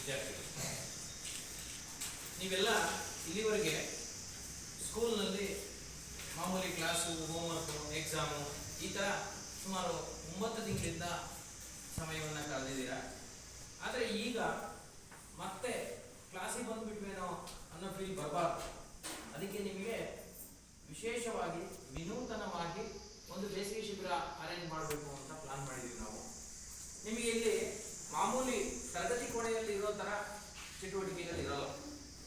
ವಿದ್ಯಾರ್ಥಿಗಳು, ನೀವೆಲ್ಲ ಇಲ್ಲಿವರೆಗೆ ಸ್ಕೂಲ್ನಲ್ಲಿ ಮಾಮೂಲಿ ಕ್ಲಾಸು, ಹೋಮ್ವರ್ಕು, ಎಕ್ಸಾಮು ಈ ಥರ ಸುಮಾರು 9 ತಿಂಗಳಿಂದ ಸಮಯವನ್ನು ಕಳೆದಿದ್ದೀರಾ. ಆದರೆ ಈಗ ಮತ್ತೆ ಕ್ಲಾಸಿಗೆ ಬಂದುಬಿಟ್ವೇನೋ ಅನ್ನೋ ಫೀಲ್ ಬರಬಾರ್ದು. ಅದಕ್ಕೆ ನಿಮಗೆ ವಿಶೇಷವಾಗಿ ವಿನೂತನವಾಗಿ ಒಂದು ಬೇಸಿಗೆ ಶಿಬಿರ ಅರೇಂಜ್ ಮಾಡಬೇಕು ಅಂತ ಪ್ಲಾನ್ ಮಾಡಿದ್ದೀವಿ ನಾವು. ನಿಮಗೆ ಇಲ್ಲಿ ಮಾಮೂಲಿ ತರಗತಿ ಕೋಣೆಯಲ್ಲಿ ಇರೋ ಥರ ಚಟುವಟಿಕೆಗಳು ಇರೋಲ್ಲ,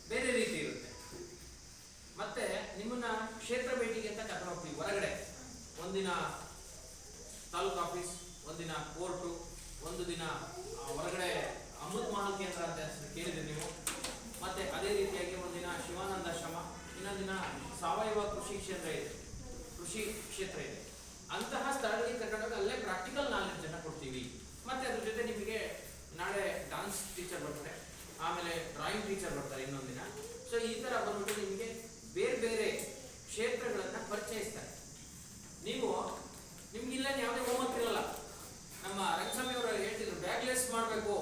ಬೇರೆ ರೀತಿ ಇರುತ್ತೆ. ಮತ್ತೆ ನಿಮ್ಮನ್ನ ಕ್ಷೇತ್ರ ಭೇಟಿಗೆ ಅಂತ ಕರ್ಕೊಂಡು ಹೋಗ್ತೀವಿ ಹೊರಗಡೆ. ಒಂದಿನ ತಾಲೂಕು ಆಫೀಸ್, ಒಂದಿನ ಕೋರ್ಟು, ಒಂದು ದಿನ ಹೊರಗಡೆ ಅಮೃತ ಮಹಲ್ ಕೇಂದ್ರ ಅಂತ ಕೇಳಿದ್ರಿ ನೀವು. ಮತ್ತೆ ಅದೇ ರೀತಿಯಾಗಿ ಒಂದಿನ ಶಿವಾನಂದಾಶ್ರಮ, ಇನ್ನೊಂದು ದಿನ ಸಾವಯವ ಕೃಷಿ ಕ್ಷೇತ್ರ ಇದೆ. ಅಂತಹ ಸ್ಥಳಗಳಿಗೆ ಕರ್ಕೊಂಡಾಗ ಅಲ್ಲೇ ಪ್ರಾಕ್ಟಿಕಲ್ ನಾಲೆಡ್ಜ್ ಅನ್ನ ಕೊಡ್ತೀವಿ. ಮತ್ತೆ ಅದ್ರ ಜೊತೆ ನಿಮಗೆ ನಾಳೆ ಡಾನ್ಸ್ ಟೀಚರ್ ಬರ್ತಾರೆ, ಆಮೇಲೆ ಡ್ರಾಯಿಂಗ್ ಟೀಚರ್ ಬರ್ತಾರೆ ಇನ್ನೊಂದು ದಿನ. ಸೊ ಈ ತರ ಬಂದ್ಬಿಟ್ಟು ನಿಮಗೆ ಬೇರೆ ಬೇರೆ ಕ್ಷೇತ್ರಗಳನ್ನ ಪರಿಚಯಿಸ್ತಾರೆ. ನಿಮ್ಗೆ ಇಲ್ಲ ಯಾವುದೇ ಹೋಮ್ವರ್ಕ್ ಇರಲ್ಲ. ನಮ್ಮ ರಂಗಸ್ವಾಮಿ ಅವರು ಹೇಳ್ತಿದ್ರು ಬ್ಯಾಗ್ಲೆಸ್ ಮಾಡಬೇಕು,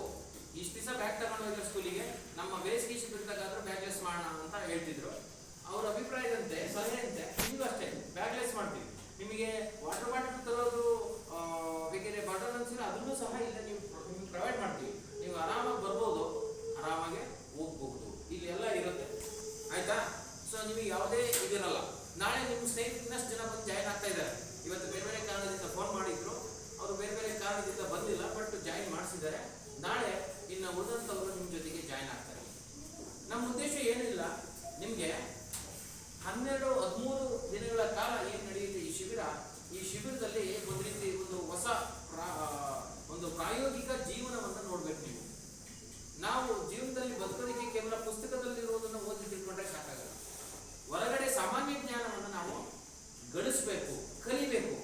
ಇಷ್ಟು ದಿವಸ ಬ್ಯಾಗ್ ತಗೊಂಡು ಹೋಗಿರೋ ಸ್ಕೂಲಿಗೆ, ನಮ್ಮ ಬೇಸಿಗೆ ಶಿಬಿರದಾಗಾದ್ರೂ ಬ್ಯಾಗ್ಲೆಸ್ ಮಾಡೋಣ ಅಂತ ಹೇಳ್ತಿದ್ರು. ಅವ್ರ ಅಭಿಪ್ರಾಯದಂತೆ, ಸಲಹೆಯಂತೆ ನಿಮಗೂ ಅಷ್ಟೇ ಬ್ಯಾಗ್ಲೆಸ್ ಮಾಡ್ತೀವಿ. ನಿಮಗೆ ವಾಟರ್ ಬಾಟಲ್ ತರೋದು ಬೇಕಿದ್ರೆ ಬಾಟಲ್ ಅನ್ಸಿಲ್ಲ ಅದನ್ನು ಸಹ ಇಲ್ಲ ನೀವು ಪ್ರೊವೈಡ್ ಮಾಡ್ತೀವಿ. ನೀವು ಆರಾಮಾಗಿ ಬರ್ಬೋದು, ಆರಾಮಾಗಿ ಹೋಗ್ಬಹುದು, ಇಲ್ಲಿ ಎಲ್ಲ ಇರುತ್ತೆ. ಆಯ್ತಾ? ಸೊ ನಿಮಗೆ ಯಾವುದೇ ಇದಿರಲ್ಲ. ನಾಳೆ ನಿಮ್ಮ ಸ್ನೇಹಿತರು ಇನ್ನಷ್ಟು ಜನ ಬಂದು ಜಾಯ್ನ್ ಆಗ್ತಾ ಇದ್ದಾರೆ. ಇವತ್ತು ಬೇರೆ ಬೇರೆ ಕಾರಣದಿಂದ ಫೋನ್ ಮಾಡಿದ್ರು, ಅವರು ಬೇರೆ ಬೇರೆ ಕಾರಣದಿಂದ ಬಂದಿಲ್ಲ, ಬಟ್ ಜಾಯಿನ್ ಮಾಡಿಸಿದ್ದಾರೆ. ನಾಳೆ ಇನ್ನು ಉಳಿದಂಥವರು ನಿಮ್ಮ ಜೊತೆಗೆ ಜಾಯಿನ್ ಆಗ್ತಾರೆ. ನಮ್ಮ ಉದ್ದೇಶ ಏನಿಲ್ಲ, ನಿಮಗೆ 12-13 ದಿನಗಳ ಕಾಲ ಏನು ನಡೆಯುತ್ತೆ ಈ ಶಿಬಿರ, ಈ ಶಿಬಿರದಲ್ಲಿ ಒಂದು ರೀತಿ ಒಂದು ಹೊಸ ಒಂದು ಪ್ರಾಯೋಗಿಕ ಜೀವನವನ್ನು ನೋಡ್ಬೇಕು ನೀವು. ನಾವು ಜೀವನದಲ್ಲಿ ಬದುಕೋದಕ್ಕೆ ಕೇವಲ ಪುಸ್ತಕದಲ್ಲಿರುವುದನ್ನು ಓದಿ ತಿಳ್ಕೊಂಡ್ರೆ ಸಾಕಾಗಲ್ಲ. ಹೊರಗಡೆ ಸಾಮಾನ್ಯ ಜ್ಞಾನವನ್ನು ನಾವು ಗಳಿಸ್ಬೇಕು, ಕಲಿಬೇಕು.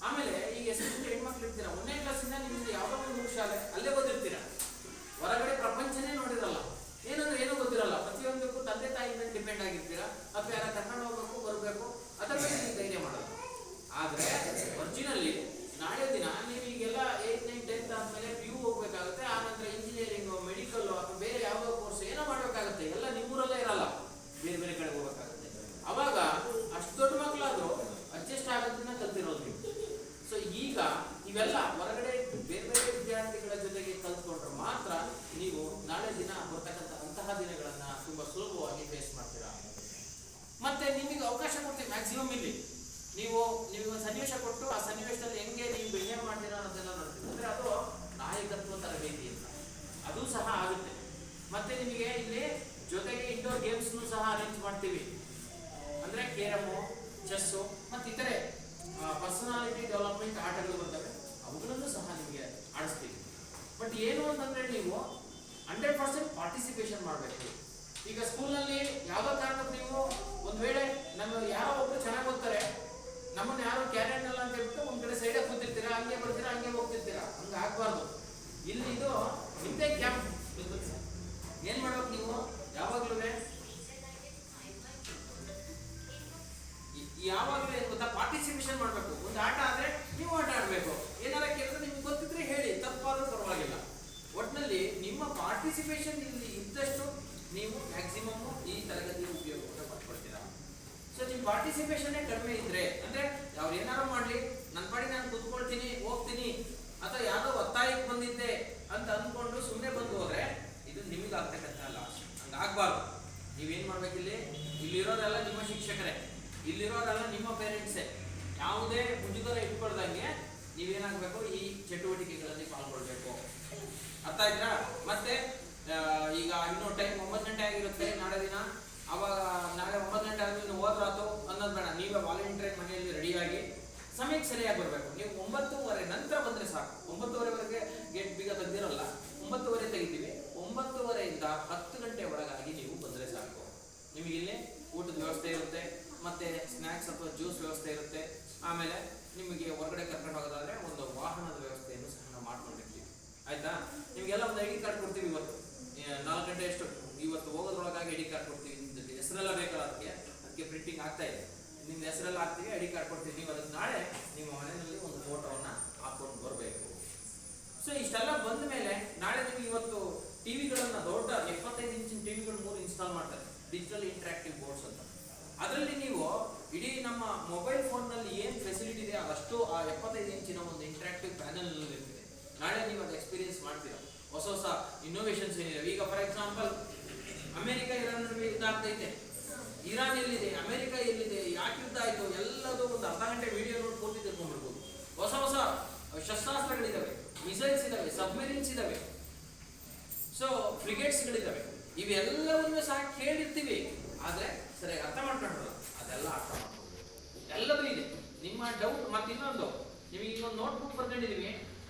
ಆಮೇಲೆ ಈಗ ಎಷ್ಟು ಹೆಣ್ಮಕ್ಳು ಇರ್ತೀರಾ, 1ನೇ ಕ್ಲಾಸಿಂದ ನಿಮ್ಗೆ ಯಾವುದೋ ಒಂದು ಶಾಲೆ ಅಲ್ಲೇ ಓದಿರ್ತೀರಾ, ಹೊರಗಡೆ ಪ್ರಪಂಚನೇ ನೋಡಿರಲ್ಲ, ಏನೋ ಗೊತ್ತಿರಲ್ಲ. ಪ್ರತಿಯೊಂದಕ್ಕೂ ತಂದೆ ತಾಯಿ ಮೇಲೆ ಡಿಪೆಂಡ್ ಆಗಿರ್ತೀರಾ, ಅಥವಾ ಯಾರ ಕರ್ಕೊಂಡು ಹೋಗ್ಬೇಕು ಬರಬೇಕು, ಅದರ ಮೇಲೆ ನೀವು ಧೈರ್ಯ ಮಾಡೋದು. ಆದ್ರೆ ಒರಿಜಿನಲ್ಲಿ ನಾಳೆ ದಿನ ನೀವು ಈಗೆಲ್ಲ 8th 9th 10th ಆದ್ಮೇಲೆ PU ಹೋಗ್ಬೇಕಾಗುತ್ತೆ, ಆನಂತರ ಇಂಜಿನಿಯರಿಂಗ್, ಮೆಡಿಕಲ್ ಅಥವಾ ಬೇರೆ ಯಾವುದೋ ಕೋರ್ಸ್ ಏನೋ ಮಾಡ್ಬೇಕಾಗುತ್ತೆ. ಎಲ್ಲ ನಿಮ್ಮೂರಲ್ಲೇ ಇರಲ್ಲ, ಬೇರೆ ಬೇರೆ ಕಡೆ ಹೋಗ್ಬೇಕಾಗುತ್ತೆ. ಅವಾಗ ಅಷ್ಟು ದೊಡ್ಡ ಮಕ್ಕಳಾದ್ರೂ ಅಡ್ಜಸ್ಟ್ ಆಗೋದನ್ನ ಕಲ್ತಿರೋದು ನೀವು. ಸೊ ಈಗ ಇವೆಲ್ಲ ಹೊರಗಡೆ ಬೇರೆ ಬೇರೆ ವಿದ್ಯಾರ್ಥಿಗಳ ಜೊತೆಗೆ ಕಲ್ತ್ಕೊಂಡ್ರೆ ಮಾತ್ರ ನೀವು ನಾಳೆ ದಿನ ಬರ್ತಕ್ಕಂಥ ಅಂತಹ ದಿನಗಳನ್ನ ತುಂಬಾ ಸುಲಭವಾಗಿ ಫೇಸ್ ಮಾಡ್ತೀರಾ. ಮತ್ತೆ ನಿಮಗೆ ಅವಕಾಶ ಕೊಡ್ತೀವಿ ಮ್ಯಾಕ್ಸಿಮಮ್ ಇಲ್ಲಿ. ನಿಮಗೆ ಸನ್ನಿವೇಶ ಕೊಟ್ಟು ಆ ಸನ್ನಿವೇಶದಲ್ಲಿ ಹೆಂಗೆ ನೀವು ಬಿಹೇವ್ ಮಾಡ್ತೀರಾ ಅನ್ನೋದೆಲ್ಲ ನೋಡ್ತೀವಿ. ಅಂದ್ರೆ ಅದು ನಾಯಕತ್ವ ತರಬೇತಿ ಅಂತ, ಅದು ಸಹ ಆಗುತ್ತೆ. ಮತ್ತೆ ನಿಮಗೆ ಇಲ್ಲಿ ಜೊತೆಗೆ ಇಂಡೋರ್ ಗೇಮ್ಸ್ ಸಹ ಅರೇಂಜ್ ಮಾಡ್ತೀವಿ. ಅಂದ್ರೆ ಕೇರಮು, ಚೆಸ್ಸು ಮತ್ತು ಇತರೆ ಪರ್ಸನಾಲಿಟಿ ಡೆವಲಪ್ಮೆಂಟ್ ಆಟಗಳು ಬರ್ತವೆ, ಅವುಗಳನ್ನು ಸಹ ನಿಮಗೆ ಆಡಿಸ್ತೀವಿ. ಬಟ್ ಏನು ಅಂತಂದ್ರೆ ನೀವು 100% ಪಾರ್ಟಿಸಿಪೇಷನ್ ಮಾಡಬೇಕು. ಈಗ ಸ್ಕೂಲ್ನಲ್ಲಿ ಯಾವುದೋ ಕಾರಣಕ್ಕೆ ನೀವು ಒಂದು ವೇಳೆ ನಮ್ಮ ಯಾರೋ ಒಬ್ರು ಚೆನ್ನಾಗಿ ಓದ್ತಾರೆ, ನಮ್ಮನ್ನು ಯಾರು ಕ್ಯಾರಿಯರ್ ಅಲ್ಲ ಅಂತ ಹೇಳ್ಬಿಟ್ಟು ಒಂದ್ ಕಡೆ ಸೈಡ್ ಕೂತಿರ್ತೀರಾ, ಹಂಗೆ ಬರ್ತೀರಾ, ಹಂಗೆ ಹೋಗ್ತಿರ್ತೀರಾ. ಹಂಗೆ ಆಗ್ಬಾರ್ದು. ಇಲ್ಲಿ ಇದು ನಿಮ್ದೇ ಕ್ಯಾಂಪ್. ಏನ್ ಮಾಡ್ಬೇಕು ನೀವು ಯಾವಾಗ್ಲೂ ಏನ್ ಗೊತ್ತಾ, ಪಾರ್ಟಿಸಿಪೇಷನ್ ಮಾಡಬೇಕು. ಒಂದು ಆಟ ಆದ್ರೆ ನೀವು ಆಟ ಆಡ್ಬೇಕು. ಏನಾರ ಕೇಳಿದ್ರೆ ನಿಮ್ಗೆ ಗೊತ್ತಿದ್ರೆ ಹೇಳಿ, ತಪ್ಪಾದ್ರೂ ಪರವಾಗಿಲ್ಲ. ಒಟ್ಟಿನಲ್ಲಿ ನಿಮ್ಮ ಪಾರ್ಟಿಸಿಪೇಷನ್ ಇಲ್ಲಿ ಇದ್ದಷ್ಟು ನೀವು ಮ್ಯಾಕ್ಸಿಮಮ್ ಈ ತರಗತಿ ಉಪಯೋಗವನ್ನು ಪಡ್ಕೊಳ್ತೀರಾ. ಸೊ ನಿಮ್ಮ ಪಾರ್ಟಿಸಿಪೇಷನ್ ಕಡಿಮೆ ಇದ್ರೆ, ಅಂದ್ರೆ ಅವ್ರು ಏನಾರು ಮಾಡ್ಲಿ, ನನ್ನ ಪಾಡಿ ನಾನು ಕೂತ್ಕೊಳ್ತೀನಿ, ಹೋಗ್ತೀನಿ, ಅಥವಾ ಯಾವ್ದೋ ಒತ್ತಾಯಕ್ಕೆ ಬಂದಿದ್ದೆ ಅಂತ ಅಂದ್ಕೊಂಡು ಸುಮ್ಮನೆ ಬಂದು ಹೋದ್ರೆ ಇದು ನಿಮಗೆ ಆಗ್ತಕ್ಕಂಥ ಲಾಸ್. ಹಂಗಾಗ್ಬಾರ್ದು. ನೀವೇನ್ ಮಾಡ್ಬೇಕು, ಇಲ್ಲಿರೋರೆಲ್ಲ ನಿಮ್ಮ ಶಿಕ್ಷಕರೇ, ಇಲ್ಲಿರೋರೆಲ್ಲ ನಿಮ್ಮ ಪೇರೆಂಟ್ಸೇ. ಯಾವುದೇ ಮುಜುಗರ ಇಟ್ಕೊಳ್ದಂಗೆ ನೀವೇನಾಗಬೇಕು, ಈ ಚಟುವಟಿಕೆಗಳಲ್ಲಿ ಪಾಲ್ಗೊಳ್ಬೇಕು. ಅರ್ಥ ಆಯ್ತಾ? ಮತ್ತೆ ಈಗ ಇನ್ನೂ ಟೈಮ್ 9 ಗಂಟೆ ಆಗಿರುತ್ತೆ ನಾಳೆ ದಿನ. ಅವಾಗ ನಾಳೆ 9 ಗಂಟೆ ಆದ್ಮೇಲೆ ನೀವು ಹೋದ್ರಾತು ಅನ್ನೋದು ಬೇಡ. ನೀವೇ ವಾಲಂಟಿಯರ್ ಮನೆಯಲ್ಲಿ ರೆಡಿಯಾಗಿ ಸಮಯಕ್ಕೆ ಸರಿಯಾಗಿ ಬರಬೇಕು. ನೀವು 9:30 ನಂತರ ಬಂದರೆ ಸಾಕು. 9:30ವರೆಗೆ ಗೇಟ್ ಬೀಗ ತೆಗ್ದಿರಲ್ಲ, 9:30 ತೆಗಿತೀವಿ. 9:30ರಿಂದ 10 ಗಂಟೆ ಒಳಗಾಗಿ ನೀವು ಬಂದರೆ ಸಾಕು. ನಿಮಗೆ ಇಲ್ಲಿ ಊಟದ ವ್ಯವಸ್ಥೆ ಇರುತ್ತೆ, ಮತ್ತೆ ಸ್ನ್ಯಾಕ್ಸ್ ಅಥವಾ ಜ್ಯೂಸ್ ವ್ಯವಸ್ಥೆ ಇರುತ್ತೆ. ಆಮೇಲೆ ನಿಮಗೆ ಹೊರಗಡೆ ಕರ್ಕೊಂಡು ಹೋಗೋದಾದ್ರೆ ಒಂದು ವಾಹನದ ವ್ಯವಸ್ಥೆಯನ್ನು ಸಹ ನಾವು ಮಾಡ್ಕೊಂಡಿರ್ತೀವಿ. ಆಯ್ತಾ? ನಿಮಗೆಲ್ಲ ಒಂದು ID ಕಾರ್ಡ್ ಕೊಡ್ತೀವಿ. ಇವತ್ತು 4 ಗಂಟೆ ಎಷ್ಟು ಇವತ್ತು ಹೋಗೋದ್ರೊಳಗಾಗಿ ID ಕಾರ್ಡ್ ಕೊಡ್ತೀವಿ. ನಿಮ್ದು ಹೆಸರೆಲ್ಲ ಬೇಕಲ್ಲ, ಅದಕ್ಕೆ ಪ್ರಿಂಟಿಂಗ್ ಆಗ್ತಾ ಇದೆ. ನಿಮ್ಮ ಹೆಸರೆಲ್ಲ ಹಾಕ್ತೀವಿ, ID ಕಾರ್ಡ್ ಕೊಡ್ತೀವಿ. ನೀವು ಅದಕ್ಕೆ ನಾಳೆ ನಿಮ್ಮ ಮನೆಯಲ್ಲಿ ಒಂದು ಫೋಟೋವನ್ನು ಹಾಕೊಂಡು ಬರಬೇಕು. ಸೊ ಇಷ್ಟೆಲ್ಲ ಬಂದ ಮೇಲೆ ನಾಳೆ ನಿಮ್ಗೆ ಇವತ್ತು ಟಿವಿಗಳನ್ನು ಮಾಡ್ತಾರೆ, ಡಿಜಿಟಲ್ ಇಂಟ್ರಾಕ್ಟಿವ್ ಬೋರ್ಡ್ಸ್ ಅಂತ. ಅದರಲ್ಲಿ ನೀವು ಇಡೀ ನಮ್ಮ ಮೊಬೈಲ್ ಫೋನ್ನಲ್ಲಿ ಏನು ಫೆಸಿಲಿಟಿ ಇದೆ ಅದಷ್ಟು ಆ 75 ಇಂಚಿನ ಒಂದು ಇಂಟ್ರಾಕ್ಟಿವ್ ಪ್ಯಾನಲ್ ಇರ್ತದೆ. ನಾಳೆ ನೀವು ಅದು ಎಕ್ಸ್ಪೀರಿಯನ್ಸ್ ಮಾಡ್ತೀರಾ. ಹೊಸ ಹೊಸ ಇನ್ನೋವೇಷನ್ಸ್ ಏನಿದೆ. ಈಗ ಫಾರ್ ಎಕ್ಸಾಂಪಲ್ ಅಮೆರಿಕ ಇರಾನ್ ನಡುವೆ ಯುದ್ಧ ಆಗ್ತೈತೆ. ಇರಾನ್ ಎಲ್ಲಿದೆ, ಅಮೆರಿಕ ಎಲ್ಲಿದೆ, ಯಾಕೆ ಯುದ್ಧ ಆಯಿತು, ಎಲ್ಲದೂ ಒಂದು ಅರ್ಧ ಗಂಟೆ ವಿಡಿಯೋ ನೋಡಿ ಪೂರ್ತಿ ತಿಳ್ಕೊಂಡ್ಬಿಡ್ಬೋದು. ಹೊಸ ಹೊಸ ಶಸ್ತ್ರಾಸ್ತ್ರಗಳಿದ್ದಾವೆ, ಮಿಸೈಲ್ಸ್ ಇದಾವೆ, ಸಬ್ಮೆರಿನ್ಸ್ ಇದಾವೆ, ಸೊ ಫ್ರಿಗೇಟ್ಸ್ಗಳಿದ್ದಾವೆ. ಇವೆಲ್ಲವನ್ನೂ ಸಹ ಕೇಳಿರ್ತೀವಿ, ಆದರೆ ಸರಿಯಾಗಿ ಅರ್ಥ ಮಾಡ್ಕೊಂಡ್ರಲ್ಲ, ಅದೆಲ್ಲ ಅರ್ಥ ಮಾಡ್ಕೊಂಡು ಎಲ್ಲದೂ ಇದೆ. ನಿಮ್ಮ ಡೌಟ್ ಮತ್ತೆ ಇನ್ನೊಂದು, ನಿಮಗೆ ಇನ್ನೊಂದು ನೋಟ್ಬುಕ್ ಬರ್ಕೊಂಡಿದ್ದೀವಿ.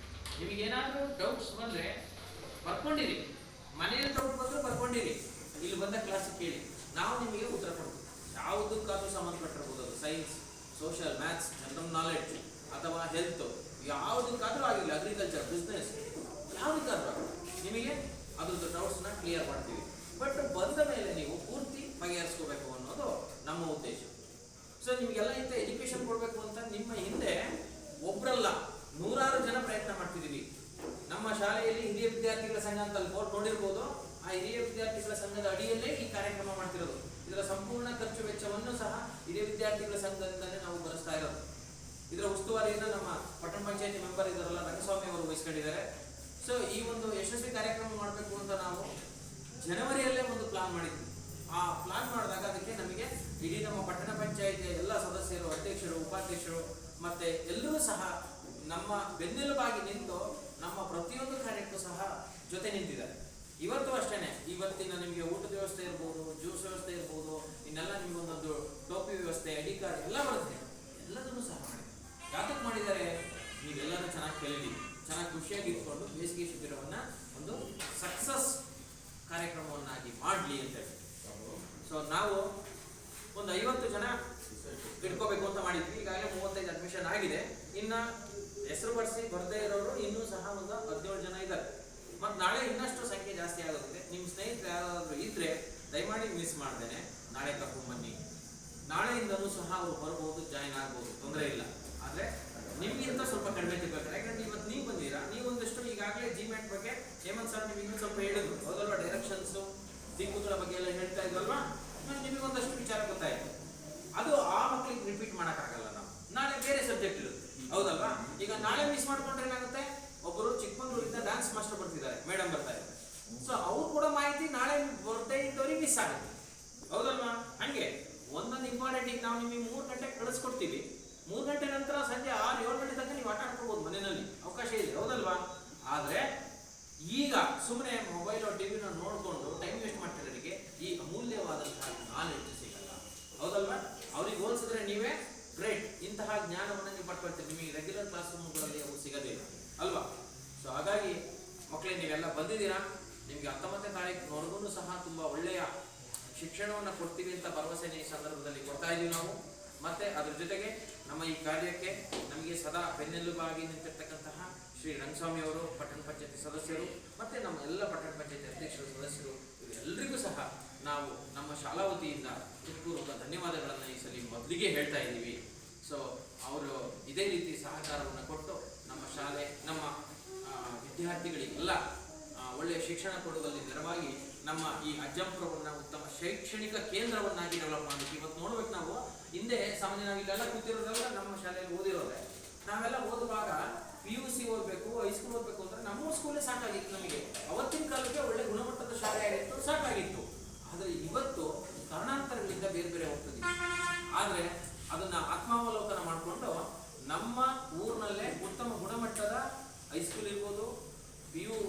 ನಿಮಗೇನಾದರೂ ಡೌಟ್ಸ್ ಬಂದರೆ ಬರ್ಕೊಂಡಿರಿ, ಮನೆಯಲ್ಲಿ ಡೌಟ್ ಬಂದರೂ ಬರ್ಕೊಂಡಿರಿ, ಇಲ್ಲಿ ಬಂದ ಕ್ಲಾಸಿಗೆ ಕೇಳಿ, ನಾವು ನಿಮಗೆ ಉತ್ತರ ಕೊಡ್ತೀವಿ. ಯಾವುದಕ್ಕಾದ್ರೂ ಸಂಬಂಧಪಟ್ಟಿರ್ಬೋದು, ಅದು science, social, maths, general knowledge ಅಥವಾ ಹೆಲ್ತ್, ಯಾವುದಕ್ಕಾದ್ರೂ ಆಗಿರಲಿ, ಅಗ್ರಿಕಲ್ಚರ್, ಬಿಸ್ನೆಸ್, ಯಾವುದಕ್ಕಾದ್ರೂ ನಿಮಗೆ ಅದ್ರದ್ದು ಡೌಟ್ಸ್ನ ಕ್ಲಿಯರ್ ಮಾಡ್ತೀವಿ. ಬಟ್ ಬಂದ ಮೇಲೆ ನೀವು ಪೂರ್ತಿ ಬಗೆಹರಿಸ್ಕೋಬೇಕು ಅನ್ನೋದು ನಮ್ಮ ಉದ್ದೇಶ. ಸೊ ನಿಮಗೆಲ್ಲ ಇಂಥ ಎಜುಕೇಶನ್ ಕೊಡಬೇಕು ಅಂತ ನಿಮ್ಮ ಹಿಂದೆ ಒಬ್ಬರಲ್ಲ 100 ಜನ ಪ್ರಯತ್ನ ಮಾಡ್ತಿದ್ದೀವಿ. ನಮ್ಮ ಶಾಲೆಯಲ್ಲಿ ಹಿರಿಯ ವಿದ್ಯಾರ್ಥಿಗಳ ಸಂಘ ಅಂತ ಅಲ್ಲಿ ಬೋರ್ಡ್ ನೋಡಿರ್ಬೋದು. ಆ ಹಿರಿಯ ವಿದ್ಯಾರ್ಥಿಗಳ ಸಂಘದ ಅಡಿಯಲ್ಲೇ ಈ ಕಾರ್ಯಕ್ರಮ ಮಾಡ್ತಿರೋದು. ಇದರ ಸಂಪೂರ್ಣ ಖರ್ಚು ವೆಚ್ಚವನ್ನು ಸಹ ಹಿರಿಯ ವಿದ್ಯಾರ್ಥಿಗಳ ಸಂಘದಿಂದಲೇ ನಾವು ಭರಿಸ್ತಾ ಇರೋದು. ಇದರ ಉಸ್ತುವಾರಿಯನ್ನು ನಮ್ಮ ಪಟ್ಟಣ ಪಂಚಾಯತಿ ಮೆಂಬರ್ ಇದ್ದಾರಲ್ಲ ರಂಗಸ್ವಾಮಿ ಅವರು ವಹಿಸ್ಕೊಂಡಿದ್ದಾರೆ. ಸೊ ಈ ಒಂದು ಯಶಸ್ವಿ ಕಾರ್ಯಕ್ರಮ ಮಾಡಬೇಕು ಅಂತ ನಾವು ಜನವರಿಯಲ್ಲೇ ಒಂದು ಪ್ಲಾನ್ ಮಾಡಿದ್ವಿ. ಆ ಪ್ಲಾನ್ ಮಾಡಿದಾಗ ಅದಕ್ಕೆ ನಮಗೆ ಇಡೀ ನಮ್ಮ ಪಟ್ಟಣ ಪಂಚಾಯತಿಯ ಎಲ್ಲ ಸದಸ್ಯರು, ಅಧ್ಯಕ್ಷರು, ಉಪಾಧ್ಯಕ್ಷರು ಮತ್ತೆ ಎಲ್ಲರೂ ಸಹ ನಮ್ಮ ಬೆನ್ನೆಲುಬಾಗಿ ನಿಂತು ನಮ್ಮ ಪ್ರತಿಯೊಂದು ಕಾರ್ಯಕ್ಕೂ ಸಹ ಜೊತೆ ನಿಂತಿದ್ದಾರೆ. ಇವತ್ತು ಅಷ್ಟೇನೆ, ಇವತ್ತಿನ ನಿಮಗೆ ಊಟದ ವ್ಯವಸ್ಥೆ ಇರ್ಬೋದು, ಜ್ಯೂಸ್ ವ್ಯವಸ್ಥೆ ಇರ್ಬೋದು, ಇನ್ನೆಲ್ಲ ನಿಮಗೆ ಒಂದೊಂದು ಟೋಪಿ ವ್ಯವಸ್ಥೆ, ಐಡಿ ಕಾರ್ಡ್ ಎಲ್ಲ ಬರುತ್ತೆ, ಎಲ್ಲದನ್ನು ಸಹ ಮಾಡಿ. ಯಾತಕ್ಕೆ ಮಾಡಿದ್ದಾರೆ, ನೀವೆಲ್ಲರೂ ಚೆನ್ನಾಗಿ ಕಲೀಲಿ, ಚೆನ್ನಾಗಿ ಖುಷಿಯಾಗಿ ಇಟ್ಕೊಂಡು ಬೇಸಿಗೆ ಶಿಬಿರವನ್ನು ಒಂದು ಸಕ್ಸಸ್ ಕಾರ್ಯಕ್ರಮವನ್ನಾಗಿ ಮಾಡಲಿ ಅಂತೇಳಿ. ಸೊ ನಾವು ಒಂದು 50 ಜನ ಇಟ್ಕೋಬೇಕು ಅಂತ ಮಾಡಿದ್ವಿ. ಈಗಾಗಲೇ 35 ಅಡ್ಮಿಷನ್ ಆಗಿದೆ. ಇನ್ನು ಹೆಸರು ಬರೆಸಿ ಬರದೇ ಇರೋರು ಇನ್ನೂ ಸಹ ಒಂದು 17 ಜನ ಇದ್ದಾರೆ. ಮತ್ತು ನಾಳೆ ಇನ್ನಷ್ಟು ಸಂಖ್ಯೆ ಜಾಸ್ತಿ ಆಗುತ್ತೆ. ನಿಮ್ಮ ಸ್ನೇಹಿತರು ಯಾರಾದರೂ ಇದ್ದರೆ ದಯಮಾಡಿ ಮಿಸ್ ಮಾಡ್ದೇನೆ ನಾಳೆ ಕರ್ಕೊಂಡ್ಬನ್ನಿ. ನಾಳೆಯಿಂದಲೂ ಸಹ ಅವ್ರು ಬರ್ಬೋದು, ಜಾಯಿನ್ ಆಗ್ಬೋದು, ತೊಂದರೆ ಇಲ್ಲ. ಆದರೆ ನಿಮಗಿಂತ ಸ್ವಲ್ಪ ಕಡಿಮೆ ತಿಳ್ಬೇಕಾರೆ, ಯಾಕಂದ್ರೆ ಇವತ್ತು ನೀವು ಬಂದಿರಾ, ನೀವೊಂದಷ್ಟು ಈಗಾಗಲೇ ಜಿಮ್ಯಾಟ್ ಬಗ್ಗೆ ಹೇಮಂತ್ ಸರ್ ನಿಮಗೆ ಇನ್ನೂ ಸ್ವಲ್ಪ ಹೇಳಿದ್ರು ಹೌದಲ್ವಾ, ಡೈರೆಕ್ಷನ್ಸು, ದಿಕ್ಕುಗಳ ಬಗ್ಗೆ ಎಲ್ಲ ಹೇಳ್ತಾ ಇದ್ವಲ್ವಾ, ನಿಮಗೊಂದಷ್ಟು ವಿಚಾರ ಗೊತ್ತಾಯಿತು. ಅದು ಆ ಮಕ್ಕಳಿಗೆ ರಿಪೀಟ್ ಮಾಡೋಕ್ಕಾಗಲ್ಲ. ನಾವು ನಾಳೆ ಬೇರೆ ಸಬ್ಜೆಕ್ಟ್ ಇರುತ್ತೆ ಹೌದಲ್ವಾ. ಈಗ ನಾಳೆ ಮಿಸ್ ಮಾಡ್ಕೊಂಡ್ರೆ ಏನಾಗುತ್ತೆ, ಒಬ್ಬರು ಚಿಕ್ಕಮಂಗ್ಳೂರಿಂದ ಡ್ಯಾನ್ಸ್ ಮಾಸ್ಟರ್ ಬರ್ತಿದ್ದಾರೆ, ಮೇಡಮ್ ಬರ್ತಾ ಇದ್ದಾರೆ. ಸೊ ಅವ್ರು ಕೂಡ ಮಾಹಿತಿ ನಾಳೆ ಬರ್ದೇ ಇದ್ದವ್ರಿಗೆ ಮಿಸ್ ಆಗುತ್ತೆ ಹೌದಲ್ವಾ. ಹಂಗೆ ಒಂದೊಂದು ಇಂಪಾರ್ಟೆಂಟ್. ಈಗ ನಾವು ನಿಮಗೆ 3 ಗಂಟೆಗೆ ಕಳಿಸ್ಕೊಡ್ತೀವಿ. 3 ಗಂಟೆ ನಂತರ ಸಂಜೆ 6-7 ಗಂಟೆ ತನಕ ನೀವು ಆಟ ಆಡ್ಕೋಬಹುದು, ಮನೆಯಲ್ಲಿ ಅವಕಾಶ ಇದೆ ಹೌದಲ್ವಾ. ಆದರೆ ಈಗ ಸುಮ್ಮನೆ ಮೊಬೈಲು ಟಿವಿನ ನೋಡಿಕೊಂಡು ಟೈಮ್ ವೇಸ್ಟ್ ಮಾಡ್ತಿರೋರಿಗೆ ಈ ಅಮೂಲ್ಯವಾದಂತಹ ನಾಲೆಡ್ಜ್ ಸಿಗಲ್ಲ ಹೌದಲ್ವಾ. ಅವ್ರಿಗೆ ಹೋಲಿಸಿದ್ರೆ ನೀವೇ ಗ್ರೇಟ್. ಇಂತಹ ಜ್ಞಾನವನ್ನು ನೀವು ಪಡ್ಕೊಳ್ತೀರಿ, ನಿಮಗೆ ರೆಗ್ಯುಲರ್ ಕ್ಲಾಸ್ ರೂಮ್ಗಳಲ್ಲಿ ಅವು ಸಿಗೋದಿಲ್ಲ ಅಲ್ವಾ. ಸೊ ಹಾಗಾಗಿ ಮಕ್ಕಳೇ ನೀವೆಲ್ಲ ಬಂದಿದ್ದೀರಾ. ನಿಮಗೆ 19ನೇ ತಾರೀಕಿನವರೆಗೂ ಸಹ ತುಂಬ ಒಳ್ಳೆಯ ಶಿಕ್ಷಣವನ್ನು ಕೊಡ್ತೀವಿ ಅಂತ ಭರವಸೆ ಈ ಸಂದರ್ಭದಲ್ಲಿ ಕೊಡ್ತಾ ಇದ್ದೀವಿ ನಾವು. ಮತ್ತು ಅದ್ರ ಜೊತೆಗೆ ನಮ್ಮ ಈ ಕಾರ್ಯಕ್ಕೆ ನಮಗೆ ಸದಾ ಬೆನ್ನೆಲುಬಾಗಿ ನಿಂತಿರ್ತಕ್ಕಂತಹ ಶ್ರೀ ರಂಗಸ್ವಾಮಿ ಅವರು, ಪಟ್ಟಣ ಪಂಚಾಯತಿ ಸದಸ್ಯರು, ಮತ್ತು ನಮ್ಮ ಎಲ್ಲ ಪಟ್ಟಣ ಪಂಚಾಯತಿ ಅಧ್ಯಕ್ಷರು, ಸದಸ್ಯರು, ಇವರೆಲ್ಲರಿಗೂ ಸಹ ನಾವು ನಮ್ಮ ಶಾಲಾ ವತಿಯಿಂದ ಹೃತ್ಪೂರ್ವಕ ಧನ್ಯವಾದಗಳನ್ನು ಈ ಸಲ ಮೊದಲಿಗೆ ಹೇಳ್ತಾ ಇದ್ದೀವಿ. ಸೊ ಅವರು ಇದೇ ರೀತಿ ಸಹಕಾರವನ್ನು ಕೊಟ್ಟು ನಮ್ಮ ಶಾಲೆ, ನಮ್ಮ ವಿದ್ಯಾರ್ಥಿಗಳಿಗೆಲ್ಲ ಒಳ್ಳೆಯ ಶಿಕ್ಷಣ ಕೊಡುವಲ್ಲಿ ನೆರವಾಗಿ ನಮ್ಮ ಈ ಅಜ್ಜಂಪುರವನ್ನು ಉತ್ತಮ ಶೈಕ್ಷಣಿಕ ಕೇಂದ್ರವನ್ನಾಗಿ ಡೆವಲಪ್ ಮಾಡಬೇಕು. ಇವತ್ತು ನೋಡ್ಬೇಕು, ನಾವು ಹಿಂದೆ ಸಾಮಾನ್ಯ ನಾವು ಇಲ್ಲೆಲ್ಲ ಕೂತಿರೋದ್ರಲ್ಲ ನಮ್ಮ ಶಾಲೆಯಲ್ಲಿ ಓದಿರೋದೆ. ನಾವೆಲ್ಲ ಓದುವಾಗ PUC ಓದಬೇಕು, ಹೈಸ್ಕೂಲ್ ಓದಬೇಕು ಅಂದರೆ ನಮ್ಮ ಸ್ಕೂಲೇ ಸಾಕಾಗಿತ್ತು ನಮಗೆ. ಅವತ್ತಿನ ಕಾಲಕ್ಕೆ ಒಳ್ಳೆ ಗುಣಮಟ್ಟದ ಶಾಲೆ ಆಗಿತ್ತು, ಸಾಕಾಗಿತ್ತು. ಆದರೆ ಇವತ್ತು ಕಾರಣಾಂತರಗಳಿಂದ ಬೇರೆ ಬೇರೆ ಹೋಗ್ತದೆ. ಆದರೆ ಅದನ್ನು ಆತ್ಮಾವಲೋಕನ ಮಾಡಿಕೊಂಡು ನಮ್ಮ ಊರಿನಲ್ಲೇ ಉತ್ತಮ ಗುಣಮಟ್ಟದ ಹೈಸ್ಕೂಲ್ ಇರ್ಬೋದು, PU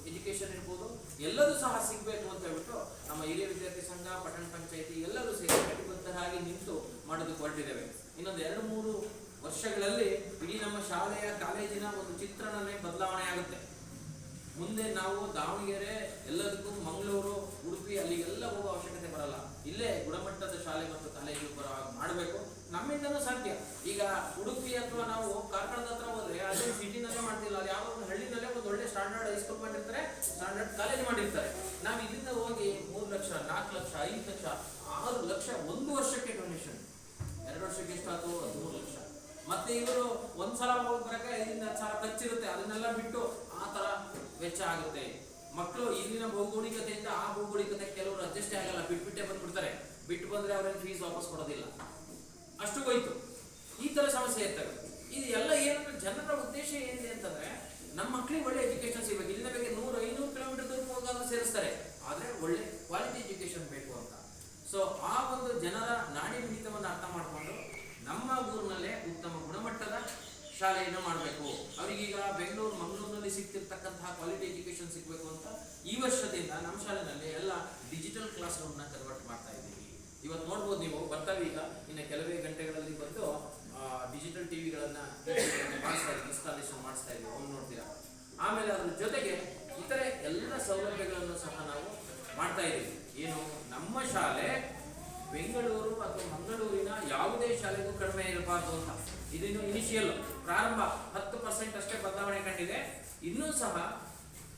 ಎಜುಕೇಷನ್ ಇರ್ಬೋದು, ಎಲ್ಲದೂ ಸಹ ಸಿಗಬೇಕು ಅಂತ ಹೇಳ್ಬಿಟ್ಟು ನಮ್ಮ ಹಿರಿಯ ವಿದ್ಯಾರ್ಥಿ ಸಂಘ, ಪಟ್ಟಣ ಪಂಚಾಯತಿ ಎಲ್ಲರೂ ಸೇರಿ ಕಟಿಬದ್ಧರಾಗಿ ನಿಂತು ಮಾಡೋದಕ್ಕೆ ಹೊರಟಿದ್ದೇವೆ. ಇನ್ನೊಂದು 2-3 ವರ್ಷಗಳಲ್ಲಿ ಇಡೀ ನಮ್ಮ ಶಾಲೆಯ, ಕಾಲೇಜಿನ ಒಂದು ಚಿತ್ರಣನೇ ಬದಲಾವಣೆ ಆಗುತ್ತೆ. ಮುಂದೆ ನಾವು ದಾವಣಗೆರೆ, ಎಲ್ಲದಕ್ಕೂ ಮಂಗಳೂರು, ಉಡುಪಿ ಅಲ್ಲಿಗೆಲ್ಲ ಹೋಗೋ ಅವಶ್ಯಕತೆ ಬರಲ್ಲ. ಇಲ್ಲೇ ಗುಣಮಟ್ಟದ ಶಾಲೆ ಮತ್ತು ಕಾಲೇಜು ಮಾಡಬೇಕು. ನಮ್ಮಿಂದನೂ ಸಾಧ್ಯ. ಈಗ ಉಡುಪಿ ಅಥವಾ ನಾವು ಕಾರ್ಕಳದ ಹತ್ರ ಹೋದ್ರೆ ಅದೇ ಸಿಟಿನಲ್ಲೇ ಮಾಡ್ತಿಲ್ಲ, ಅದು ಯಾವುದೋ ಒಂದು ಹಳ್ಳಿನಲ್ಲೇ ಒಂದು ಒಳ್ಳೆ ಸ್ಟ್ಯಾಂಡರ್ಡ್ ಹೈಸ್ಕೂಲ್ ಮಾಡಿರ್ತಾರೆ, ಸ್ಟ್ಯಾಂಡರ್ಡ್ ಕಾಲೇಜ್ ಮಾಡಿರ್ತಾರೆ. ನಾವು ಇಲ್ಲಿಂದ ಹೋಗಿ 3 ಲಕ್ಷ, 4 ಲಕ್ಷ, 5 ಲಕ್ಷ, 6 ಲಕ್ಷ 1 ವರ್ಷಕ್ಕೆ ಡೊನೇಷನ್. 2 ವರ್ಷಕ್ಕೆ ಎಷ್ಟಾಯ್ತು? 13 ಲಕ್ಷ. ಮತ್ತೆ ಇವರು ಒಂದ್ಸಲ ಹೋಗಿ ಬರಕ್ಕೆ 5-10 ಸಾವಿರ ಖರ್ಚಿರುತ್ತೆ. ಅದನ್ನೆಲ್ಲ ಬಿಟ್ಟು ಆ ಥರ ವೆಚ್ಚ ಆಗುತ್ತೆ. ಮಕ್ಕಳು ಇಲ್ಲಿನ ಭೌಗೋಳಿಕತೆಯಿಂದ ಆ ಭೌಗೋಳಿಕತೆ ಕೆಲವರು ಅಡ್ಜಸ್ಟ್ ಆಗಲ್ಲ, ಬಿಟ್ಬಿಟ್ಟೆ ಬಂದ್ಬಿಡ್ತಾರೆ. ಬಿಟ್ಟು ಬಂದ್ರೆ ಅವ್ರೇನು ಫೀಸ್ ವಾಪಸ್ ಕೊಡೋದಿಲ್ಲ, ಅಷ್ಟು ಹೋಯ್ತು. ಈ ತರ ಸಮಸ್ಯೆ ಇರ್ತವೆ. ಇದು ಎಲ್ಲ ಏನಂದ್ರೆ ಜನರ ಉದ್ದೇಶ ಏನಿದೆ ಅಂತಂದ್ರೆ ನಮ್ಮ ಮಕ್ಕಳಿಗೆ ಒಳ್ಳೆ ಎಜುಕೇಶನ್ ಸಿಗಬೇಕು. ಇಲ್ಲಿನ ಬಗ್ಗೆ 100-500 ಕಿಲೋಮೀಟರ್ ದೂರ ಹೋಗಾದ್ರೂ ಸೇರಿಸ್ತಾರೆ, ಆದ್ರೆ ಒಳ್ಳೆ ಕ್ವಾಲಿಟಿ ಎಜುಕೇಶನ್ ಬೇಕು ಅಂತ. ಸೊ ಆ ಒಂದು ಜನರ ನಾಡಿ ಮಿಡಿತವನ್ನು ಅರ್ಥ ಮಾಡಿಕೊಂಡು ನಮ್ಮ ಊರಿನಲ್ಲೇ ಉತ್ತಮ ಗುಣಮಟ್ಟದ ಶಾಲೆಯನ್ನು ಮಾಡಬೇಕು. ಅವರಿಗೀಗ ಬೆಂಗಳೂರು ಮಂಗಳೂರಿನಲ್ಲಿ ಸಿಗ್ತಿರ್ತಕ್ಕಂತಹ ಕ್ವಾಲಿಟಿ ಎಜುಕೇಶನ್ ಸಿಗಬೇಕು ಅಂತ ಈ ವರ್ಷದಿಂದ ನಮ್ಮ ಶಾಲೆಯಲ್ಲಿ ಎಲ್ಲ ಡಿಜಿಟಲ್ ಕ್ಲಾಸ್ ರೂಮ್ನ ಕನ್ವರ್ಟ್ ಮಾಡ್ತಾ ಇದ್ದೀವಿ. ಇವತ್ತು ನೋಡ್ಬೋದು ನೀವು, ಬರ್ತಾವೆ ಈಗ ಇನ್ನು ಕೆಲವೇ ಗಂಟೆಗಳಲ್ಲಿ ಬಂದು ಡಿಜಿಟಲ್ ಟಿವಿಗಳನ್ನ ಮಾಡಿಸ್ತಾ ಇದ್ದೀವಿ, ಇನ್ಸ್ಟಾಲೇಷನ್ ಮಾಡಿಸ್ತಾ ಇದ್ದೀವಿ, ಅವ್ನು ನೋಡ್ತೀರಾ. ಆಮೇಲೆ ಅದ್ರ ಜೊತೆಗೆ ಇತರೆ ಎಲ್ಲ ಸೌಲಭ್ಯಗಳನ್ನು ಸಹ ನಾವು ಮಾಡ್ತಾ ಇದ್ದೀವಿ. ಏನು, ನಮ್ಮ ಶಾಲೆ ಬೆಂಗಳೂರು ಅಥವಾ ಮಂಗಳೂರಿನ ಯಾವುದೇ ಶಾಲೆಗೂ ಕಡಿಮೆ ಇರಬಾರ್ದು ಅಂತ. ಇದಿನ್ನು ಇನಿಷಿಯಲ್ ಪ್ರಾರಂಭ 10% ಅಷ್ಟೇ ಬದಲಾವಣೆ ಕಂಡಿದೆ. ಇನ್ನೂ ಸಹ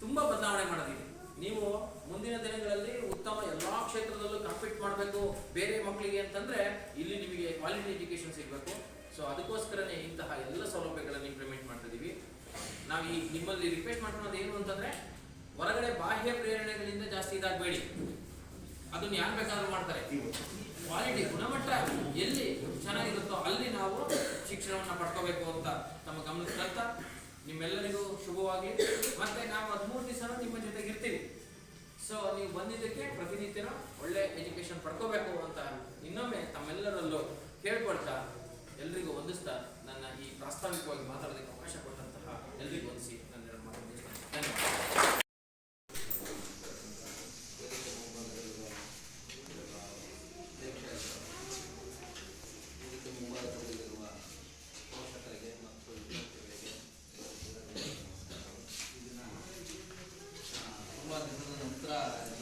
ತುಂಬಾ ಬದಲಾವಣೆ ಮಾಡೋದಿದೆ. ನೀವು ಮುಂದಿನ ದಿನಗಳಲ್ಲಿ ಉತ್ತಮ ಎಲ್ಲಾ ಕ್ಷೇತ್ರದಲ್ಲೂ ಕಾಂಪೀಟ್ ಮಾಡಬೇಕು ಬೇರೆ ಮಕ್ಕಳಿಗೆ ಅಂತಂದ್ರೆ ಇಲ್ಲಿ ನಿಮಗೆ ಕ್ವಾಲಿಟಿ ಎಜುಕೇಶನ್ ಸಿಗಬೇಕು. ಸೊ ಅದಕ್ಕೋಸ್ಕರನೇ ಇಂತಹ ಎಲ್ಲ ಸೌಲಭ್ಯಗಳನ್ನು ಇಂಪ್ಲಿಮೆಂಟ್ ಮಾಡ್ತಿದ್ದೀವಿ. ನಾವು ಈ ನಿಮ್ಮಲ್ಲಿ ರಿಕ್ವೆಸ್ಟ್ ಮಾಡ್ಕೊಳ್ಳೋದು ಏನು ಅಂತಂದ್ರೆ, ಹೊರಗಡೆ ಬಾಹ್ಯ ಪ್ರೇರಣೆಗಳಿಂದ ಜಾಸ್ತಿ ಇದಾಗಬೇಡಿ. ಅದನ್ನ ಯಾರು ಬೇಕಾದ್ರೂ ಮಾಡ್ತಾರೆ. ಕ್ವಾಲಿಟಿ ಗುಣಮಟ್ಟ ಎಲ್ಲಿ ಚೆನ್ನಾಗಿರುತ್ತೋ ಅಲ್ಲಿ ನಾವು ಶಿಕ್ಷಣವನ್ನು ಪಡ್ಕೋಬೇಕು ಅಂತ ತಮ್ಮ ಗಮನಕ್ಕೆ ತರ್ತಾ ನಿಮ್ಮೆಲ್ಲರಿಗೂ ಶುಭವಾಗಿ. ಮತ್ತೆ ನಾವು 13 ದಿವಸ ನಿಮ್ಮ ಜೊತೆಗೆ ಇರ್ತೀವಿ. ಸೊ ನೀವು ಬಂದಿದ್ದಕ್ಕೆ ಪ್ರತಿನಿತ್ಯನೂ ಒಳ್ಳೆ ಎಜುಕೇಶನ್ ಪಡ್ಕೋಬೇಕು ಅಂತ ಇನ್ನೊಮ್ಮೆ ತಮ್ಮೆಲ್ಲರಲ್ಲೂ ಕೇಳ್ಕೊಳ್ತಾ ಎಲ್ರಿಗೂ ವಂದಿಸ್ತಾ ನನ್ನ ಈ ಪ್ರಾಸ್ತಾವಿಕವಾಗಿ ಮಾತಾಡೋದಕ್ಕೆ ಅವಕಾಶ ಕೊಟ್ಟಂತಹ ಎಲ್ರಿಗೂ ವಂದಿಸಿ ನನ್ನ ಮಾತು ಮುಗಿಸ್ತೇನೆ. ಧನ್ಯವಾದ.